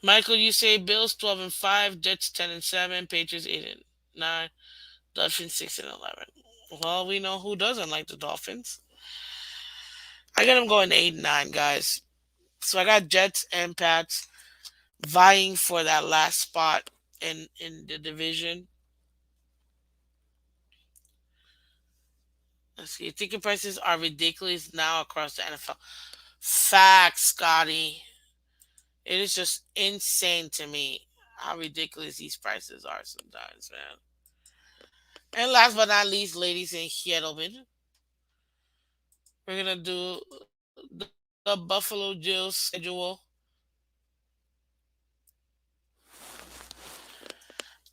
Michael, you say Bills 12-5, Jets 10-7, Patriots 8-9, Dolphins 6-11. Well, we know who doesn't like the Dolphins. I got them going 8-9, guys. So I got Jets and Pats vying for that last spot in the division. Let's see. Ticket prices are ridiculous now across the NFL. Facts, Scotty. It is just insane to me how ridiculous these prices are sometimes, man. And last but not least, ladies and gentlemen, we're gonna do the Buffalo Bills schedule.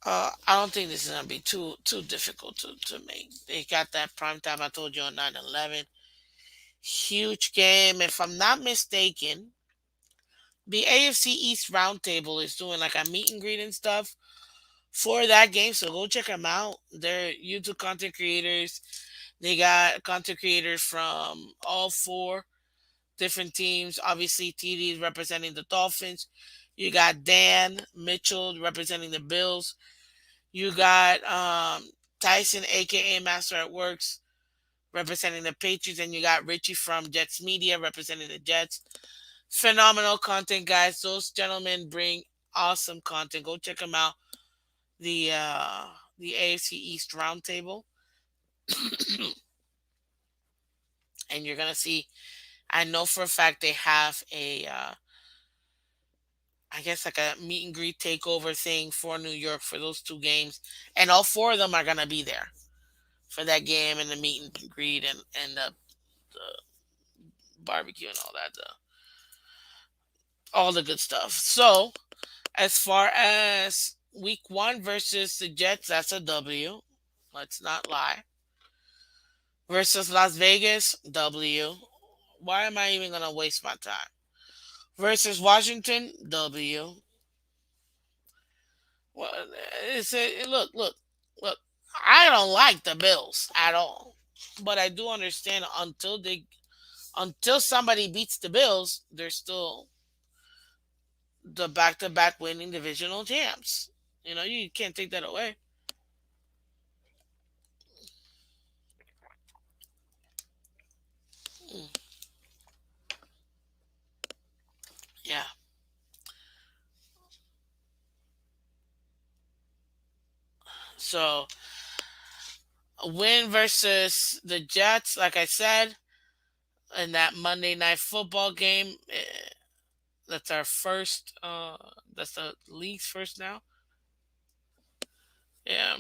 I don't think this is gonna be too difficult to make. They got that prime time I told you on 9/11. Huge game. If I'm not mistaken, the AFC East Roundtable is doing like a meet and greet and stuff for that game. So go check them out. They're YouTube content creators. They got content creators from all four different teams. Obviously, TD is representing the Dolphins. You got Dan Mitchell representing the Bills. You got Tyson, aka Master at Works, representing the Patriots, and you got Richie from Jets Media representing the Jets. Phenomenal content, guys. Those gentlemen bring awesome content. Go check them out. The uh, the AFC East Roundtable, and you're gonna see. I know for a fact they have a I guess like a meet and greet takeover thing for New York for those two games, and all four of them are gonna be there for that game and the meet and greet and the barbecue and all that. all the good stuff. So, as far as week one versus the Jets, that's a W. Let's not lie. Versus Las Vegas, W. Why am I even going to waste my time? Versus Washington, W. Well, look. I don't like the Bills at all, but I do understand until somebody beats the Bills, they're still the back-to-back winning divisional champs. You can't take that away. Mm, yeah. So a win versus the Jets, like I said, in that Monday night football game. That's our first. That's the league's first now. Yeah.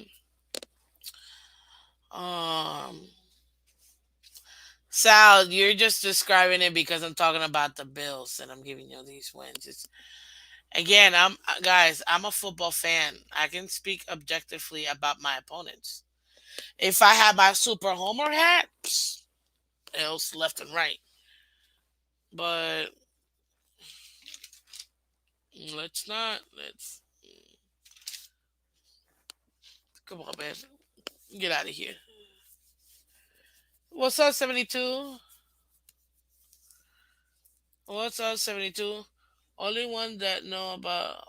Um. Sal, you're just describing it because I'm talking about the Bills and I'm giving you these wins. Again, guys. I'm a football fan. I can speak objectively about my opponents. If I had my Super Homer hat, else left and right. But let's not. Let's come on, man. Get out of here. What's up, 72? What's up, 72? Only one that know about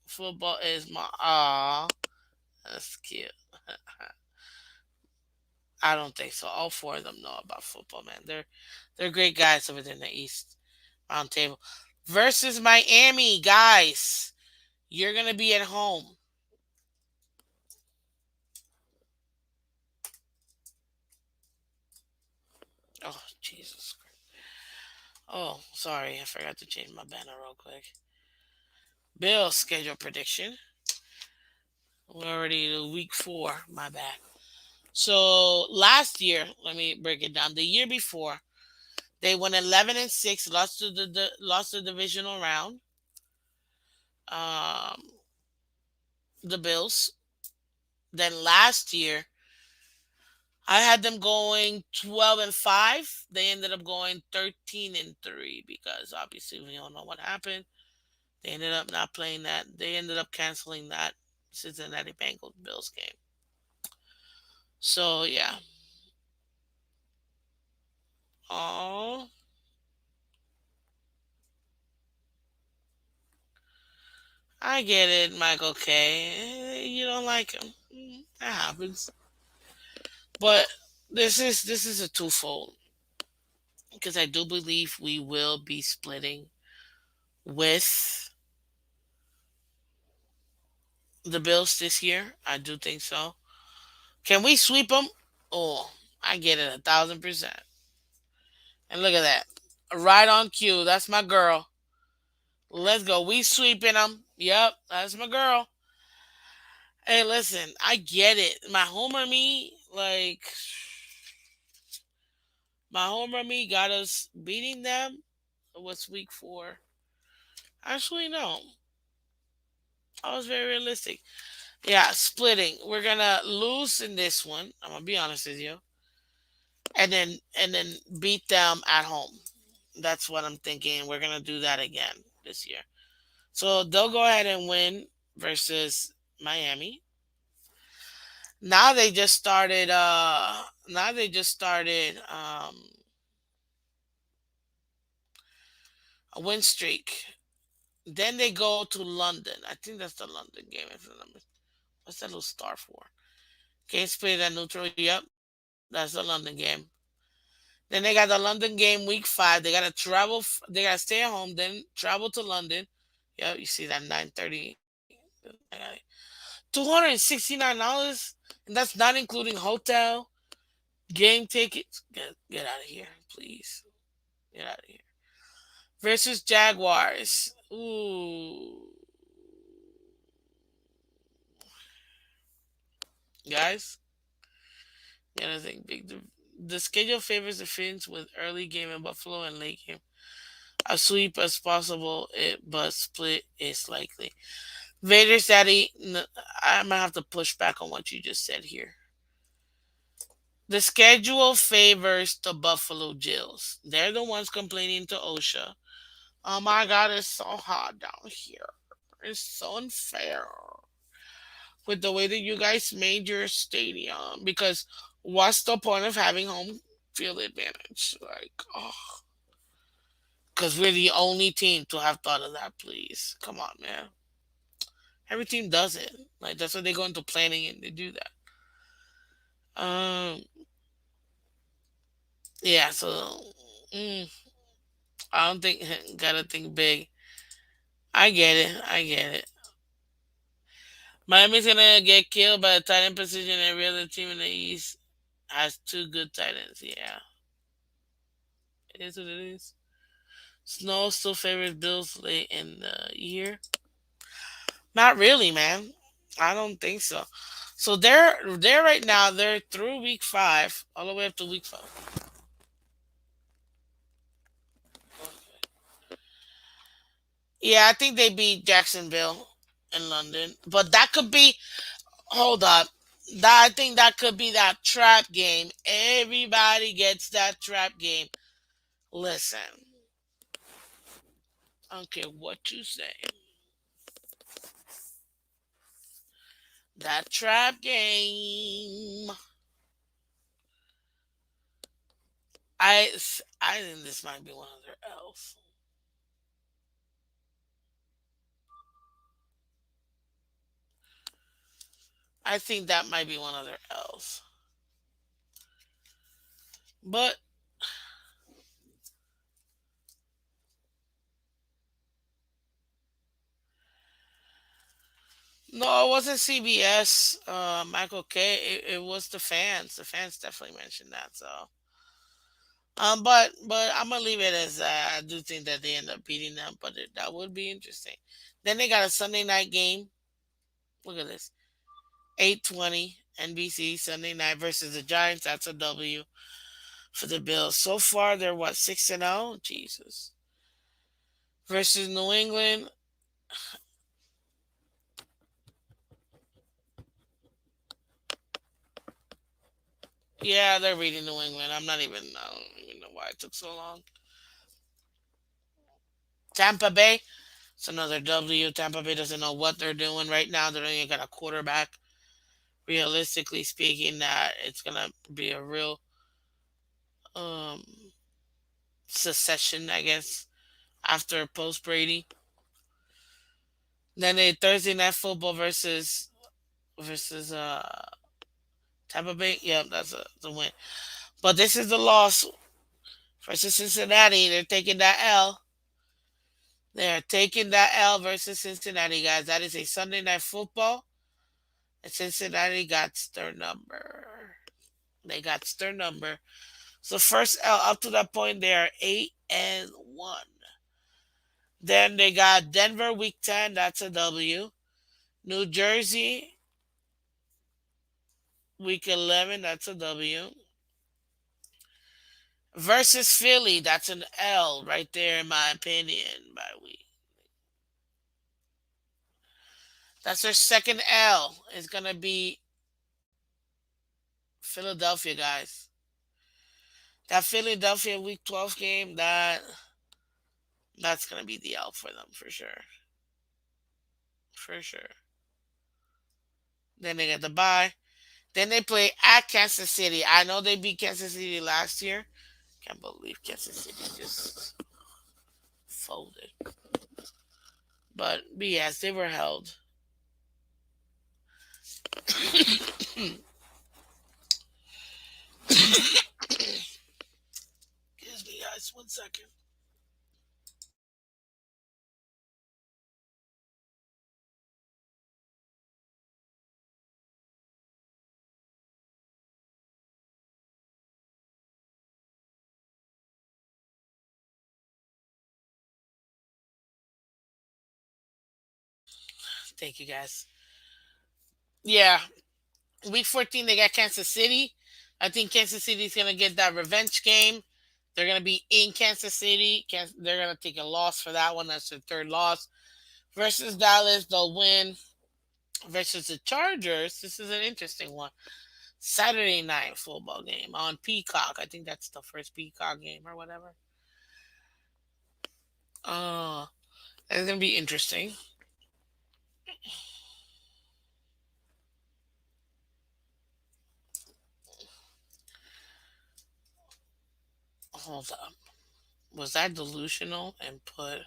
football is my. Ah, that's cute. I don't think so. All four of them know about football, man. They're great guys over there in the East Round Table. Versus Miami, guys. You're gonna be at home. Oh, Jesus Christ. Oh, sorry, I forgot to change my banner real quick. Bills schedule prediction. We're already to week four. My bad. So last year, let me break it down. The year before, they went 11-6, lost to lost the divisional round. Um, the Bills. Then last year, I had them going 12-5. They ended up going 13-3 because obviously we all know what happened. They ended up not playing that. They ended up canceling that Cincinnati Bengals Bills game. So yeah. Oh, I get it, Michael K. You don't like him. That happens. But this is a twofold because I do believe we will be splitting with the Bills this year. I do think so. Can we sweep them? Oh, I get it 1,000%. And look at that, right on cue. That's my girl. Let's go. We sweeping them. Yep, that's my girl. Hey, listen, I get it. My homer me got us beating them. What's week four? Actually, no. I was very realistic. Yeah, splitting. We're gonna lose in this one. I'm gonna be honest with you, and then beat them at home. That's what I'm thinking. We're gonna do that again this year. So they'll go ahead and win versus Miami. Now they just started. Now they just started a win streak. Then they go to London. I think that's the London game. What's that little star for? Games played at neutral. Yep, that's the London game. Then they got the London game week five. They gotta travel. They gotta stay at home. Then travel to London. Yep, you see that 9:30. $269, and that's not including hotel, game tickets. Get out of here, please. Get out of here. Versus Jaguars. Ooh, guys. Yeah, I think big. The schedule favors the Phins with early game in Buffalo and late game. A sweep as possible, but split is likely. Vader's daddy, I'm gonna have to push back on what you just said here. The schedule favors the Buffalo Bills. They're the ones complaining to OSHA. Oh my God, it's so hot down here. It's so unfair with the way that you guys made your stadium. Because what's the point of having home field advantage? Like, oh, because we're the only team to have thought of that. Please, come on, man. Every team does it. Like that's why they go into planning and they do that. Um, yeah. So, mm, I don't think gotta think big. I get it. I get it. Miami's gonna get killed by a tight end position. Every other team in the East has two good tight ends. Yeah, it is what it is. Snow still favors Bills late in the year. Not really, man. I don't think so. So they're right now. They're through week 5, all the way up to week 5. Yeah, I think they beat Jacksonville in London, but that could be. Hold up. That I think that could be that trap game. Everybody gets that trap game. Listen, I don't care what you say. That trap game. I think this might be one of their L's. I think that might be one of their L's. But no, it wasn't CBS. Michael K. It was the fans. The fans definitely mentioned that. So, but I'm gonna leave it as I do think that they end up beating them. But that would be interesting. Then they got a Sunday night game. Look at this. 8:20 NBC Sunday night versus the Giants. That's a W for the Bills. So far, they're what 6-0. Jesus. Versus New England. Yeah, they're beating New England. I don't even know why it took so long. Tampa Bay. It's another W. Tampa Bay doesn't know what they're doing right now. They don't even got a quarterback. Realistically speaking, that it's gonna be a real um secession, I guess, after post Brady. Then they Thursday night football versus Tampa Bay. Yep, that's the win. But this is the loss versus Cincinnati. They're taking that L. They're taking that L versus Cincinnati, guys. That is a Sunday night football. And Cincinnati got their number. They got their number. So first L up to that point they are 8-1. Then they got Denver week 10, that's a W. New Jersey week 11, that's a W. Versus Philly, that's an L right there in my opinion by week. That's their second L. It's gonna be Philadelphia, guys. That Philadelphia week 12 game, that's gonna be the L for them for sure. For sure. Then they get the bye. Then they play at Kansas City. I know they beat Kansas City last year. Can't believe Kansas City just folded. But yes, they were held. Excuse me, guys. 1 second. Thank you, guys. Yeah, week 14 they got Kansas City. I think Kansas City's gonna get that revenge game. They're gonna be in Kansas City. They're gonna take a loss for that one. That's their third loss. Versus Dallas, they'll win. Versus the Chargers, this is an interesting one. Saturday night football game on Peacock. I think that's the first Peacock game or whatever. Uh, it's gonna be interesting. Hold up. Was that delusional and put?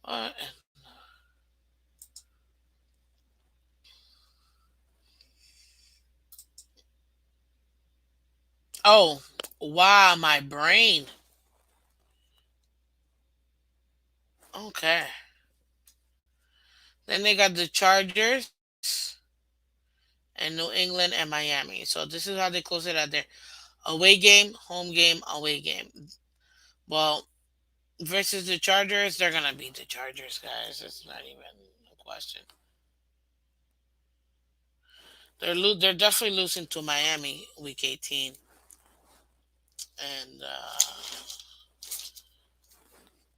What? Oh, wow, my brain. Okay. Then they got the Chargers and New England and Miami. So this is how they close it out there. Away game, home game, away game. Well, versus the Chargers, they're gonna beat the Chargers, guys. It's not even a question. They're definitely losing to Miami week 18,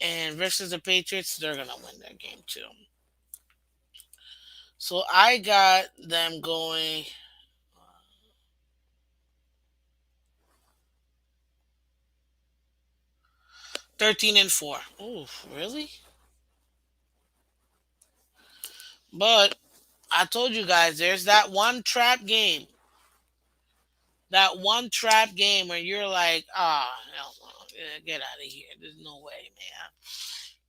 and versus the Patriots, they're gonna win that game too. So I got them going 13-4. Ooh, really? But I told you guys, there's that one trap game. That one trap game where you're like, ah, hell no, get out of here. There's no way, man.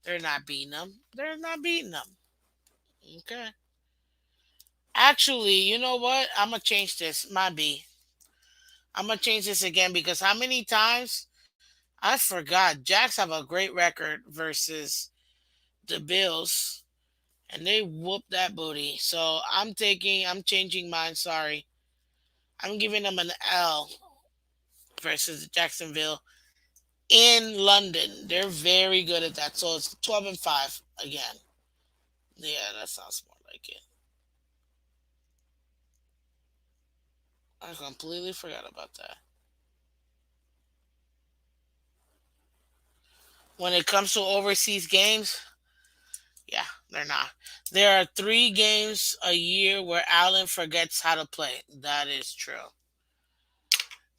They're not beating them. They're not beating them. Okay. Actually, you know what? I'm gonna change this. My B. I'm gonna change this again because how many times I forgot? Jacks have a great record versus the Bills, and they whooped that booty. So I'm changing mine. Sorry, I'm giving them an L versus Jacksonville in London. They're very good at that. So it's 12-5 again. Yeah, that sounds more like it. I completely forgot about that. When it comes to overseas games, yeah, they're not. There are 3 games a year where Allen forgets how to play. That is true.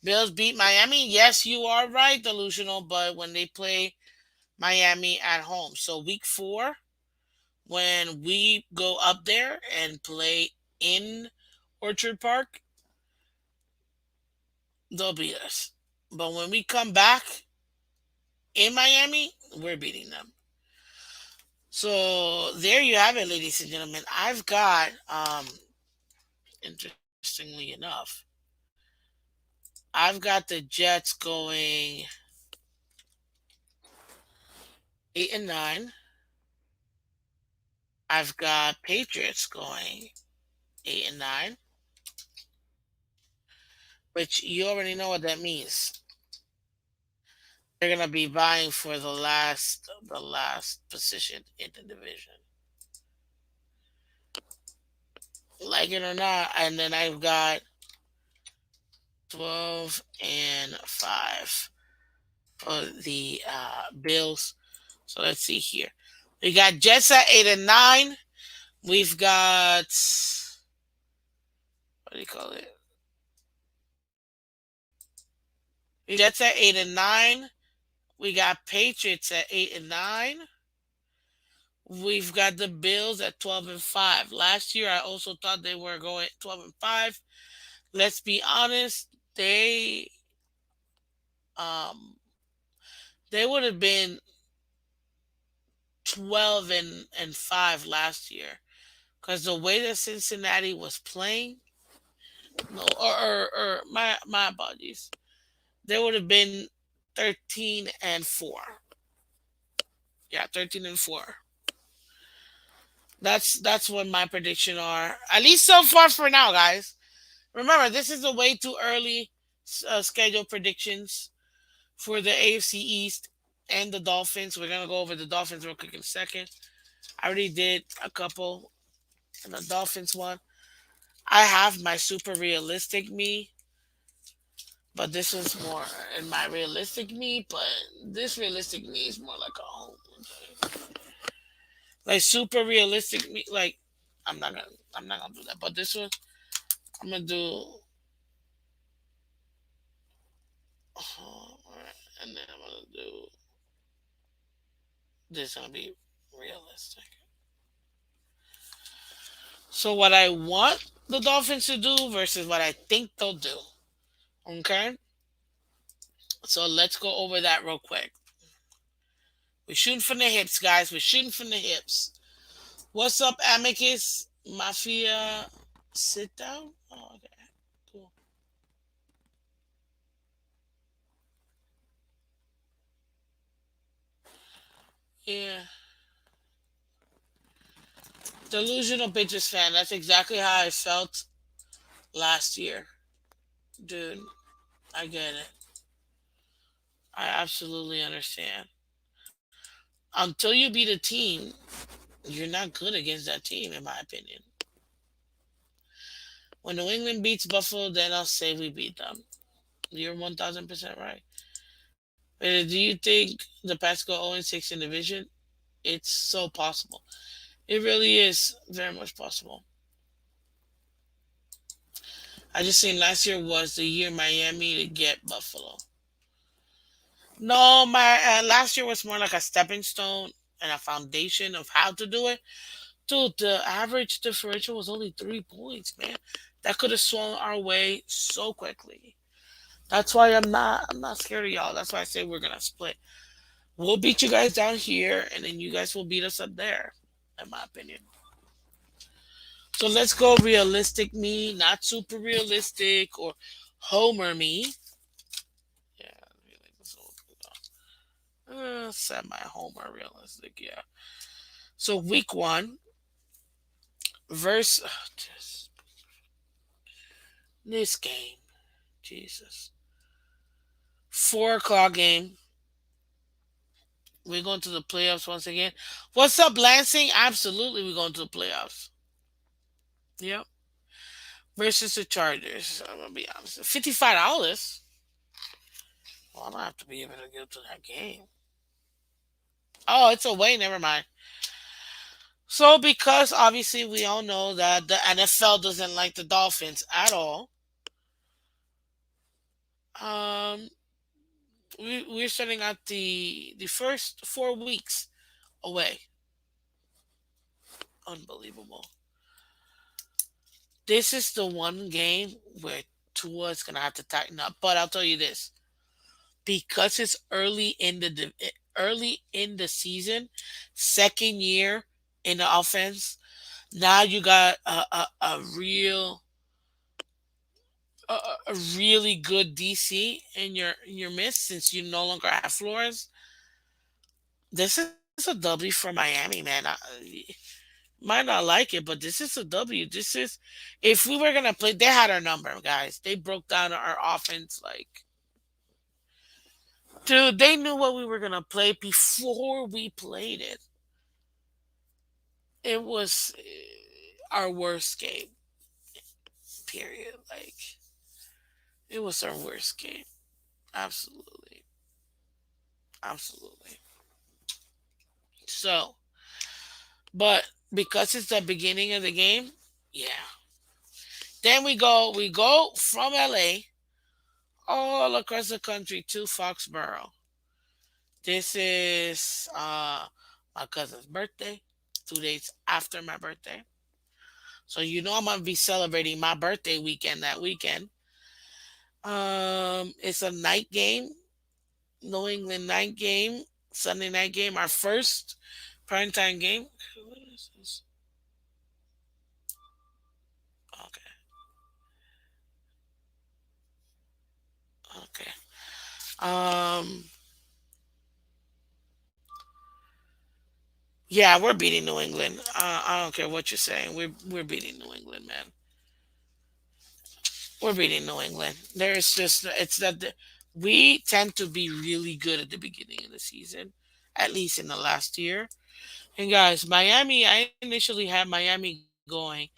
Bills beat Miami. Yes, you are right, delusional. But when they play Miami at home, so week 4, when we go up there and play in Orchard Park, they'll beat us. But when we come back in Miami, we're beating them. So there you have it, ladies and gentlemen. I've got, interestingly enough, I've got the Jets going 8-9. I've got Patriots going 8-9, which you already know what that means. They're gonna be vying for the last position in the division, like it or not. And then I've got 12-5 for the Bills. So let's see here. We got Jets at 8-9. We've got, what do you call it? Jets at 8-9. We got Patriots at 8-9. We've got the Bills at 12-5. Last year, I also thought they were going 12-5. Let's be honest, um they would have been 12-5 last year because the way that Cincinnati was playing, no, or my apologies, they would have been 13-4. Yeah, 13-4. That's what my prediction are. At least so far for now, guys. Remember, this is a way too early schedule predictions for the AFC East and the Dolphins. We're gonna go over the Dolphins real quick in a second. I already did a couple in the Dolphins one. I have my super realistic me, but this was more in my realistic me. But this realistic me is more like a home, like super realistic me. Like I'm not gonna, I'm not gonna do that. But this one, I'm gonna do, and then I'm gonna do this. Gonna be realistic. So what I want the Dolphins to do versus what I think they'll do. Okay, so let's go over that real quick. We're shooting from the hips, guys. We're shooting from the hips. What's up, Amicus Mafia? Sit down. Oh, okay, cool. Yeah, delusional bitches fan. That's exactly how I felt last year, dude. I get it. I absolutely understand. Until you beat a team, you're not good against that team, in my opinion. When New England beats Buffalo, then I'll say we beat them. You're 1000% right. Do you think the Pats go 0-6 in division? It's so possible. It really is very much possible. I just seen last year was the year Miami to get Buffalo. No, my last year was more like a stepping stone and a foundation of how to do it. Dude, the average differential was only 3 points, man. That could have swung our way so quickly. That's why I'm not scared of y'all. That's why I say we're gonna split. We'll beat you guys down here, and then you guys will beat us up there, in my opinion. So let's go realistic me, not super realistic or Homer me. Yeah, semi Homer realistic. Yeah. So week one, verse this game, Jesus, 4 o'clock game. We're going to the playoffs once again. What's up, Lansing? Absolutely, we're going to the playoffs. Yep. Versus the Chargers. I'm gonna be honest. $55. Well, I don't have to be able to go to that game. Oh, it's away. Never mind. So, because obviously we all know that the NFL doesn't like the Dolphins at all, um, we're starting out the first 4 weeks away. Unbelievable. This is the one game where Tua's gonna have to tighten up. But I'll tell you this: because it's early in the season, second year in the offense. Now you got a a really good DC in your midst since you no longer have Flores. This is a W for Miami, man. Might not like it, but this is a W. This is if we were gonna play, they had our number, guys. They broke down our offense like, dude. They knew what we were gonna play before we played it. It was our worst game. Period. Like it was our worst game. Absolutely, absolutely. So, but because it's the beginning of the game, yeah. Then we go from LA all across the country to Foxborough. This is my cousin's birthday, 2 days after my birthday. So you know I'm gonna be celebrating my birthday weekend that weekend. It's a night game, New England night game, Sunday night game, our first primetime game. What is this? Okay, okay. Um, yeah, we're beating New England. I don't care what you're saying. We're beating New England, man. We're beating New England. There's just it's that we tend to be really good at the beginning of the season, at least in the last year. And guys, Miami, I initially had Miami going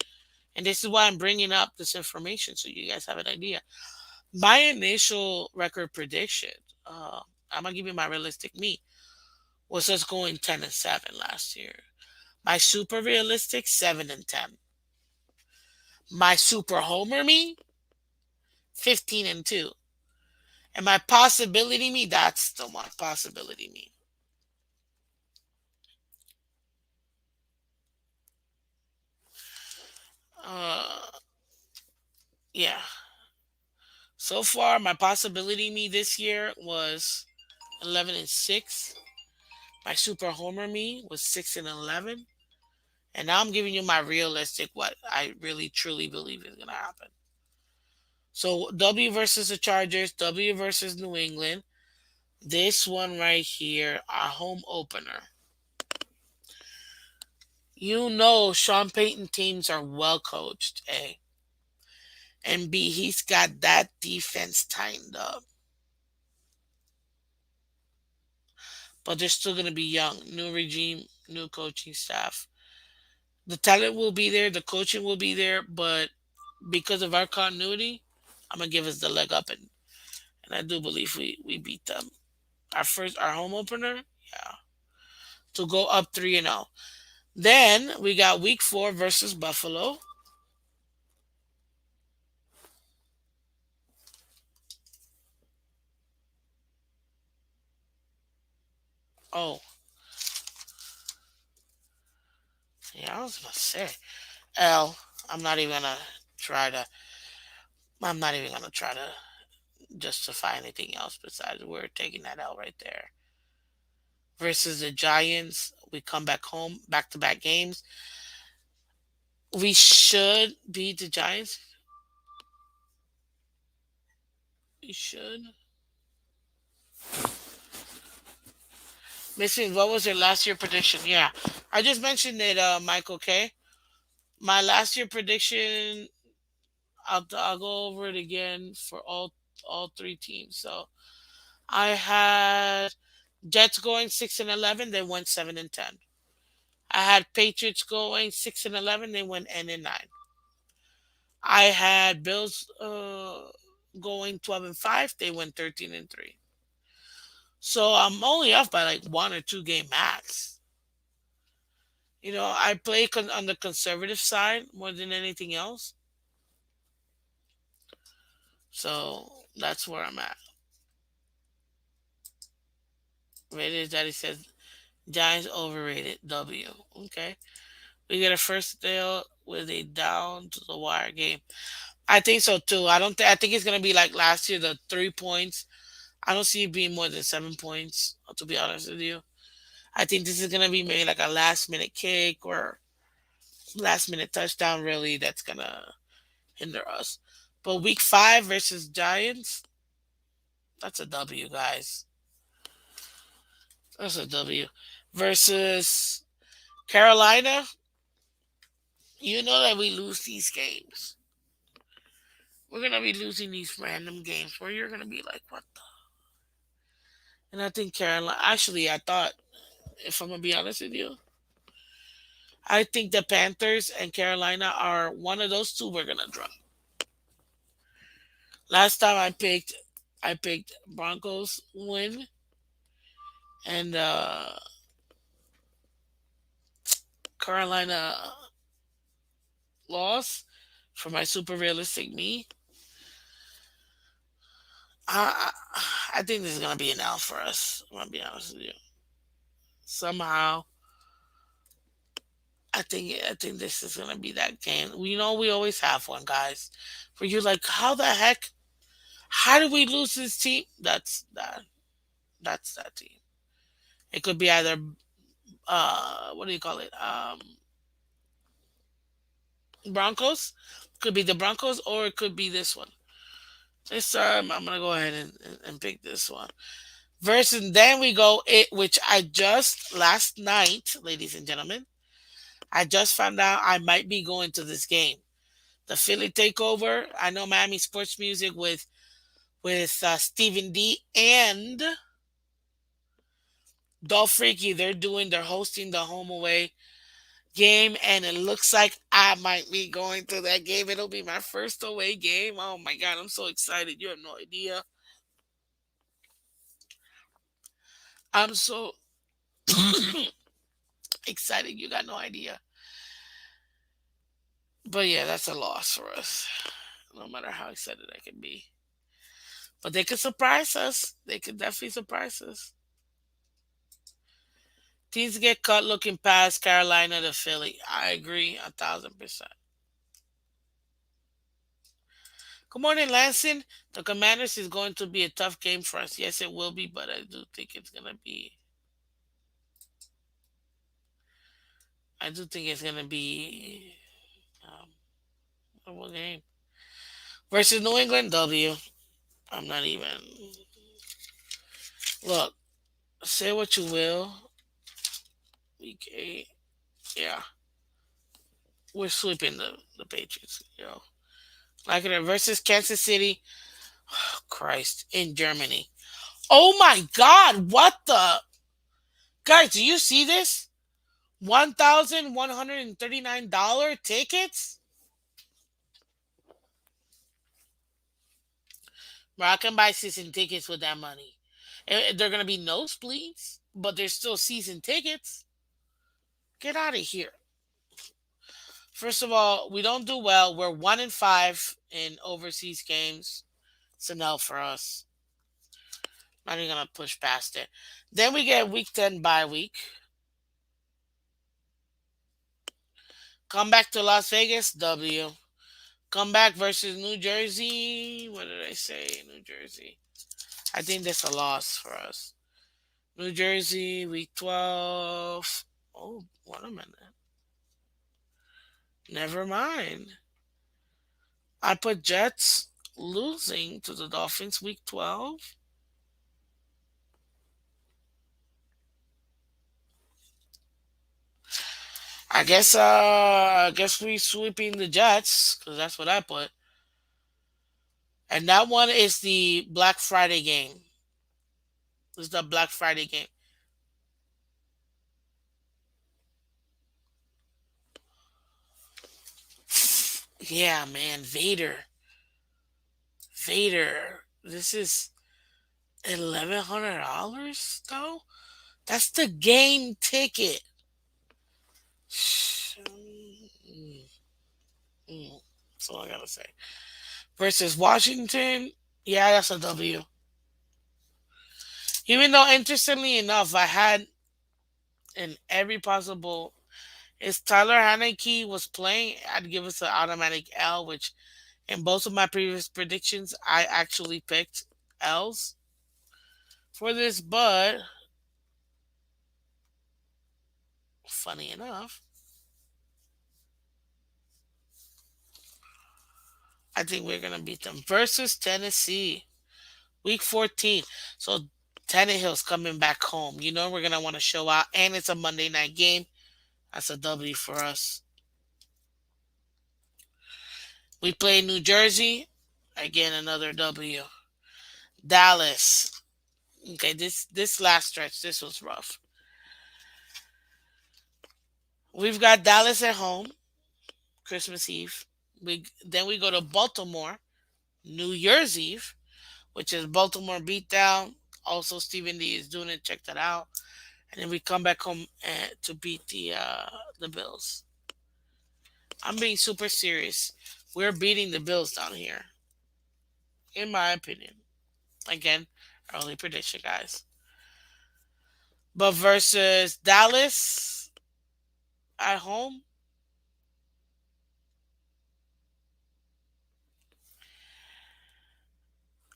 And this is why I'm bringing up this information so you guys have an idea. My initial record prediction, uh, I'm gonna give you my realistic me, was us going 10-7 last year. My super realistic 7-10. My super homer me 15-2. And my possibility me, that's still my possibility me. Uh, yeah. So far, my possibility me this year was 11-6. My super homer me was 6-11. And now I'm giving you my realistic, what I really truly believe is gonna happen. So W versus the Chargers, W versus New England. This one right here, our home opener. You know Sean Payton teams are well coached, A. And B, he's got that defense tightened up. But they're still gonna be young. New regime, new coaching staff. The talent will be there, the coaching will be there, but because of our continuity, I'm gonna give us the leg up, and I do believe we beat them. Our home opener, yeah, to go up 3-0. Then we got week 4 versus Buffalo. Oh, yeah, I was gonna say L. I'm not even gonna try to. I'm not even gonna try to justify anything else besides we're taking that L right there. Versus the Giants, we come back home, back to back games. We should beat the Giants. We should. Missing, what was your last year prediction? Yeah, I just mentioned it, Michael K. My last year prediction, I'll go over it again for all three teams. So I had Jets going 6-11, they went 7-10. I had Patriots going 6-11, they went N-9. I had Bills going 12-5, they went 13-3. So I'm only off by like 1 or 2 game max. I play on the conservative side more than anything else. So that's where I'm at. Rated Daddy says Giants overrated. W. Okay. We get a first deal with a down to the wire game. I think so too. I don't. I think it's gonna be like last year, the 3 points. I don't see it being more than 7 points. To be honest with you, I think this is gonna be maybe like a last minute kick or last minute touchdown. Really, that's gonna hinder us. But week 5 versus Giants, that's a W, guys. That's a W. Versus Carolina, you know that we lose these games. We're gonna be losing these random games where you're gonna be like, what the? And I think Carolina. Actually, I thought, if I'm gonna be honest with you, I think the Panthers and Carolina are one of those two we're gonna drop. Last time I picked Broncos win and Carolina loss for my super realistic me. I I think this is gonna be an L for us. I'm gonna be honest with you. Somehow, I think this is gonna be that game. We know we always have one, guys. Where you're like, how the heck? How did we lose this team? That's that. That's that team. It could be either what do you call it? Broncos. Could be the Broncos, or it could be this one. This time, I'm gonna go ahead and pick this one. Versus then we go it, which I just last night, ladies and gentlemen, I just found out I might be going to this game. The Philly takeover. I know Miami Sports Music with Stephen D and Dolph Freaky. They're hosting the home away game, and it looks like I might be going to that game. It'll be my first away game. Oh my god, I'm so excited. You have no idea. I'm so excited. You got no idea. But yeah, that's a loss for us. No matter how excited I can be. But they could surprise us. They could definitely surprise us. Teams get caught looking past Carolina to Philly. I agree 1,000%. Good morning, Lansing. The Commanders is going to be a tough game for us. Yes, it will be, but I do think it's gonna be. I do think it's gonna be what game versus New England W. I'm not even. Look, say what you will. Week 8. Yeah, we're sweeping the Patriots. Like it versus Kansas City. Oh, Christ, in Germany. Oh my God! What the guys? Do you see this? $1,139 tickets. Bro, I can buy season tickets with that money. They're gonna be nosebleeds, but they're still season tickets. Get out of here. First of all, we don't do well. We're 1-5 in overseas games. It's a no for us. Not even gonna push past it. Then we get week 10 bye week. Come back to Las Vegas, W. Come back versus New Jersey. What did I say? New Jersey. I think that's a loss for us. New Jersey, week 12. Oh, wait a minute. Never mind. I put Jets losing to the Dolphins week 12. I guess we sweeping the Jets because that's what I put. And that one is the Black Friday game. This is the Black Friday game. Yeah, man, Vader. Vader. This is $1,100 though. That's the game ticket. Mm, mm. That's all I gotta say. Versus Washington, yeah, that's a W. Even though, interestingly enough, I had in every possible. If Tyler Haneke was playing, I'd give us an automatic L, which in both of my previous predictions, I actually picked L's for this. But funny enough, I think we're going to beat them. Versus Tennessee, week 14. So Tannehill's coming back home. We're going to want to show out. And it's a Monday night game. That's a W for us. We play New Jersey. Again, another W. Dallas. Okay, this last stretch, this was rough. We've got Dallas at home, Christmas Eve. We go to Baltimore, New Year's Eve, which is Baltimore beatdown. Also, Stephen D is doing it. Check that out. And then we come back home to beat the Bills. I'm being super serious. We're beating the Bills down here, in my opinion. Again, early prediction, guys. But versus Dallas at home,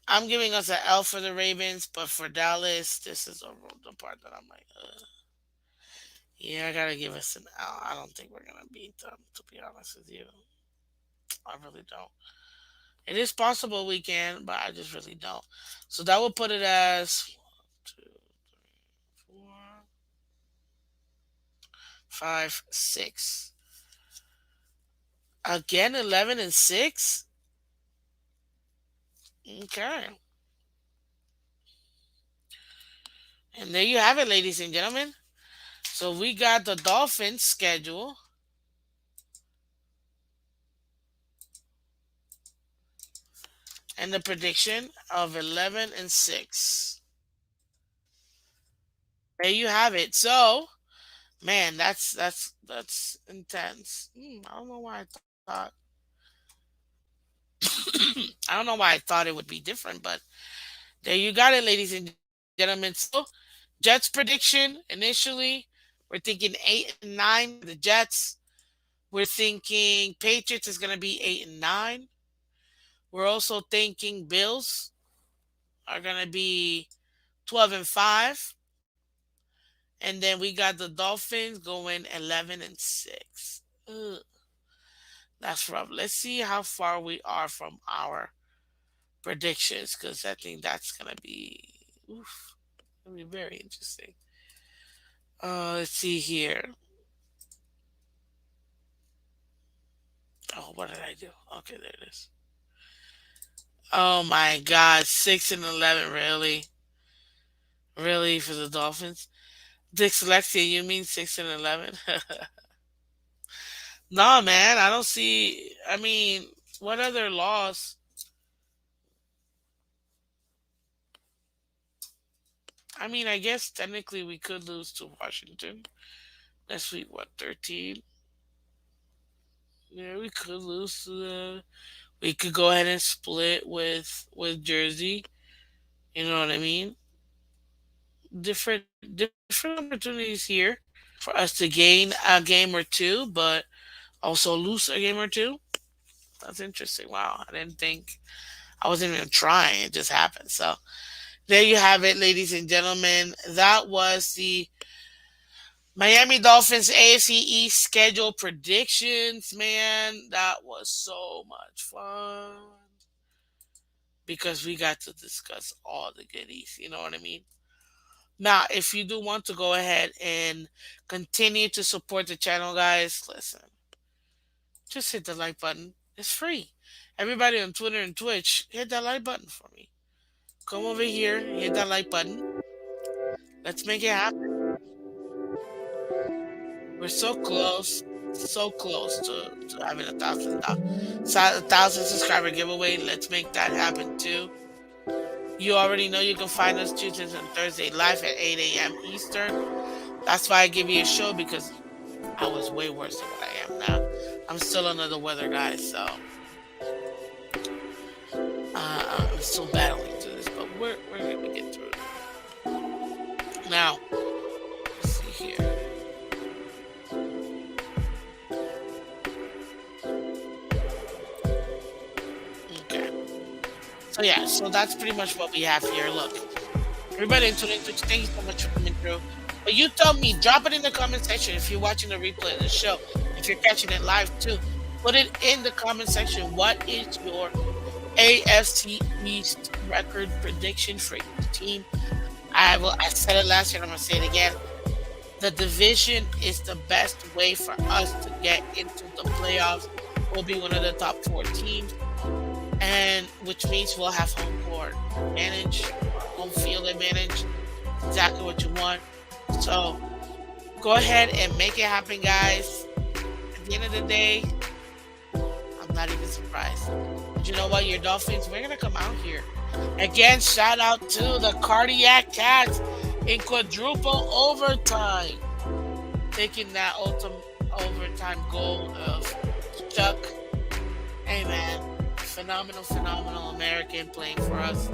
I'm giving us an L for the Ravens, but for Dallas, this is the part that I'm like, yeah, I gotta give us an L. I don't think we're gonna beat them, to be honest with you. I really don't. It is possible we can, but I just really don't. So that would put it as 1, 2, 3, 4, 5, 6. Again, 11-6. Okay, and there you have it, ladies and gentlemen. So we got the Dolphins schedule. and the prediction of 11-6. There you have it. So, man, that's intense. I don't know why I thought I don't know why I thought it would be different, but there you got it, ladies and gentlemen. So, Jets prediction initially, we're thinking 8-9 for the Jets. We're thinking Patriots is going to be 8-9. We're also thinking Bills are going to be 12-5. And then we got the Dolphins going 11-6. Ugh, that's rough. Let's see how far we are from our predictions because I think that's gonna be oof, gonna be very interesting. Let's see here. Oh, what did I do? Okay, there it is. Oh my God, 6-11, really, really for the Dolphins. Dyslexia, you mean 6-11? No, man, I don't see. I mean, what other loss? I mean, I guess technically we could lose to Washington next week. What 13? Yeah, we could lose to the. We could go ahead and split with Jersey. You know what I mean? Different opportunities here for us to gain a game or two, but also lose a game or two. That's interesting. Wow, I didn't think I wasn't even trying. It just happened. So there you have it, ladies and gentlemen. That was the Miami Dolphins AFC East schedule predictions, man. That was so much fun because we got to discuss all the goodies. You know what I mean? Now, if you do want to go ahead and continue to support the channel, guys, listen, just hit the like button. It's free. Everybody on Twitter and Twitch, hit that like button for me. Come over here, hit that like button. Let's make it happen. We're so close to having a thousand subscriber giveaway. Let's make that happen too. You already know you can find us Tuesdays and Thursday live at 8 a.m. Eastern. That's why I give you a show because I was way worse than what I am now. I'm still under the weather, guys. So I'm still battling through this, but we're gonna get through it. Now, let's see here. Okay. So yeah, so that's pretty much what we have here. Look, everybody in tuning Twitch, thank you so much for coming through. But you tell me, drop it in the comment section if you're watching the replay of the show. If you're catching it live too, put it in the comment section. What is your AFC East record prediction for each team? I said it last year and I'm gonna say it again. The division is the best way for us to get into the playoffs. We'll be one of the top four teams, and which means we'll have home court advantage, home field advantage, exactly what you want. So go ahead and make it happen, guys. At the end of the day, I'm not even surprised. But you know what? Your Dolphins, we're gonna come out here. Again, shout out to the Cardiac Cats in quadruple overtime. Taking that ultimate overtime goal of Chuck. Hey man, phenomenal American playing for us.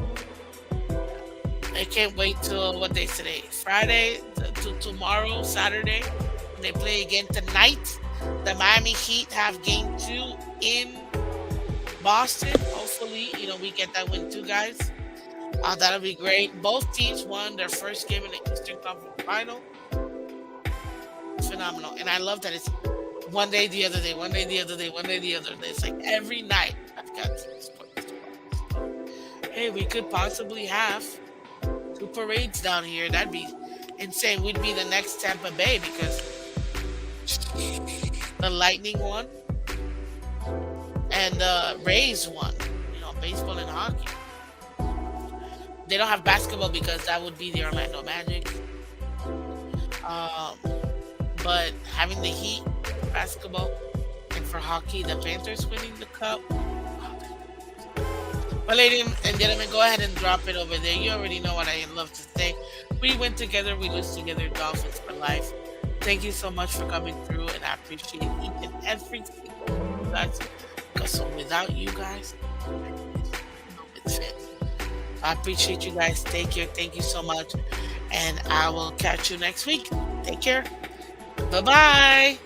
I can't wait till what day is today? Friday to tomorrow, Saturday. When they play again tonight. The Miami Heat have game 2 in Boston. Hopefully, we get that win too, guys. That'll be great. Both teams won their first game in the Eastern Conference Final. Phenomenal. And I love that it's one day, the other day, one day, the other day, one day, the other day. It's like every night I've got this. Hey, we could possibly have 2 parades down here. That'd be insane. We'd be the next Tampa Bay because the Lightning won and the Rays won. Baseball and hockey. They don't have basketball because that would be the Orlando Magic. But having the Heat basketball and for hockey, the Panthers winning the cup. Well, ladies and gentlemen, go ahead and drop it over there. You already know what I love to say. We win together, we lose together. Dolphins for life. Thank you so much for coming through, and I appreciate each and every single one of you guys. Because so without you guys, no it's Fins. I appreciate you guys. Take care. Thank you so much. And I will catch you next week. Take care. Bye bye.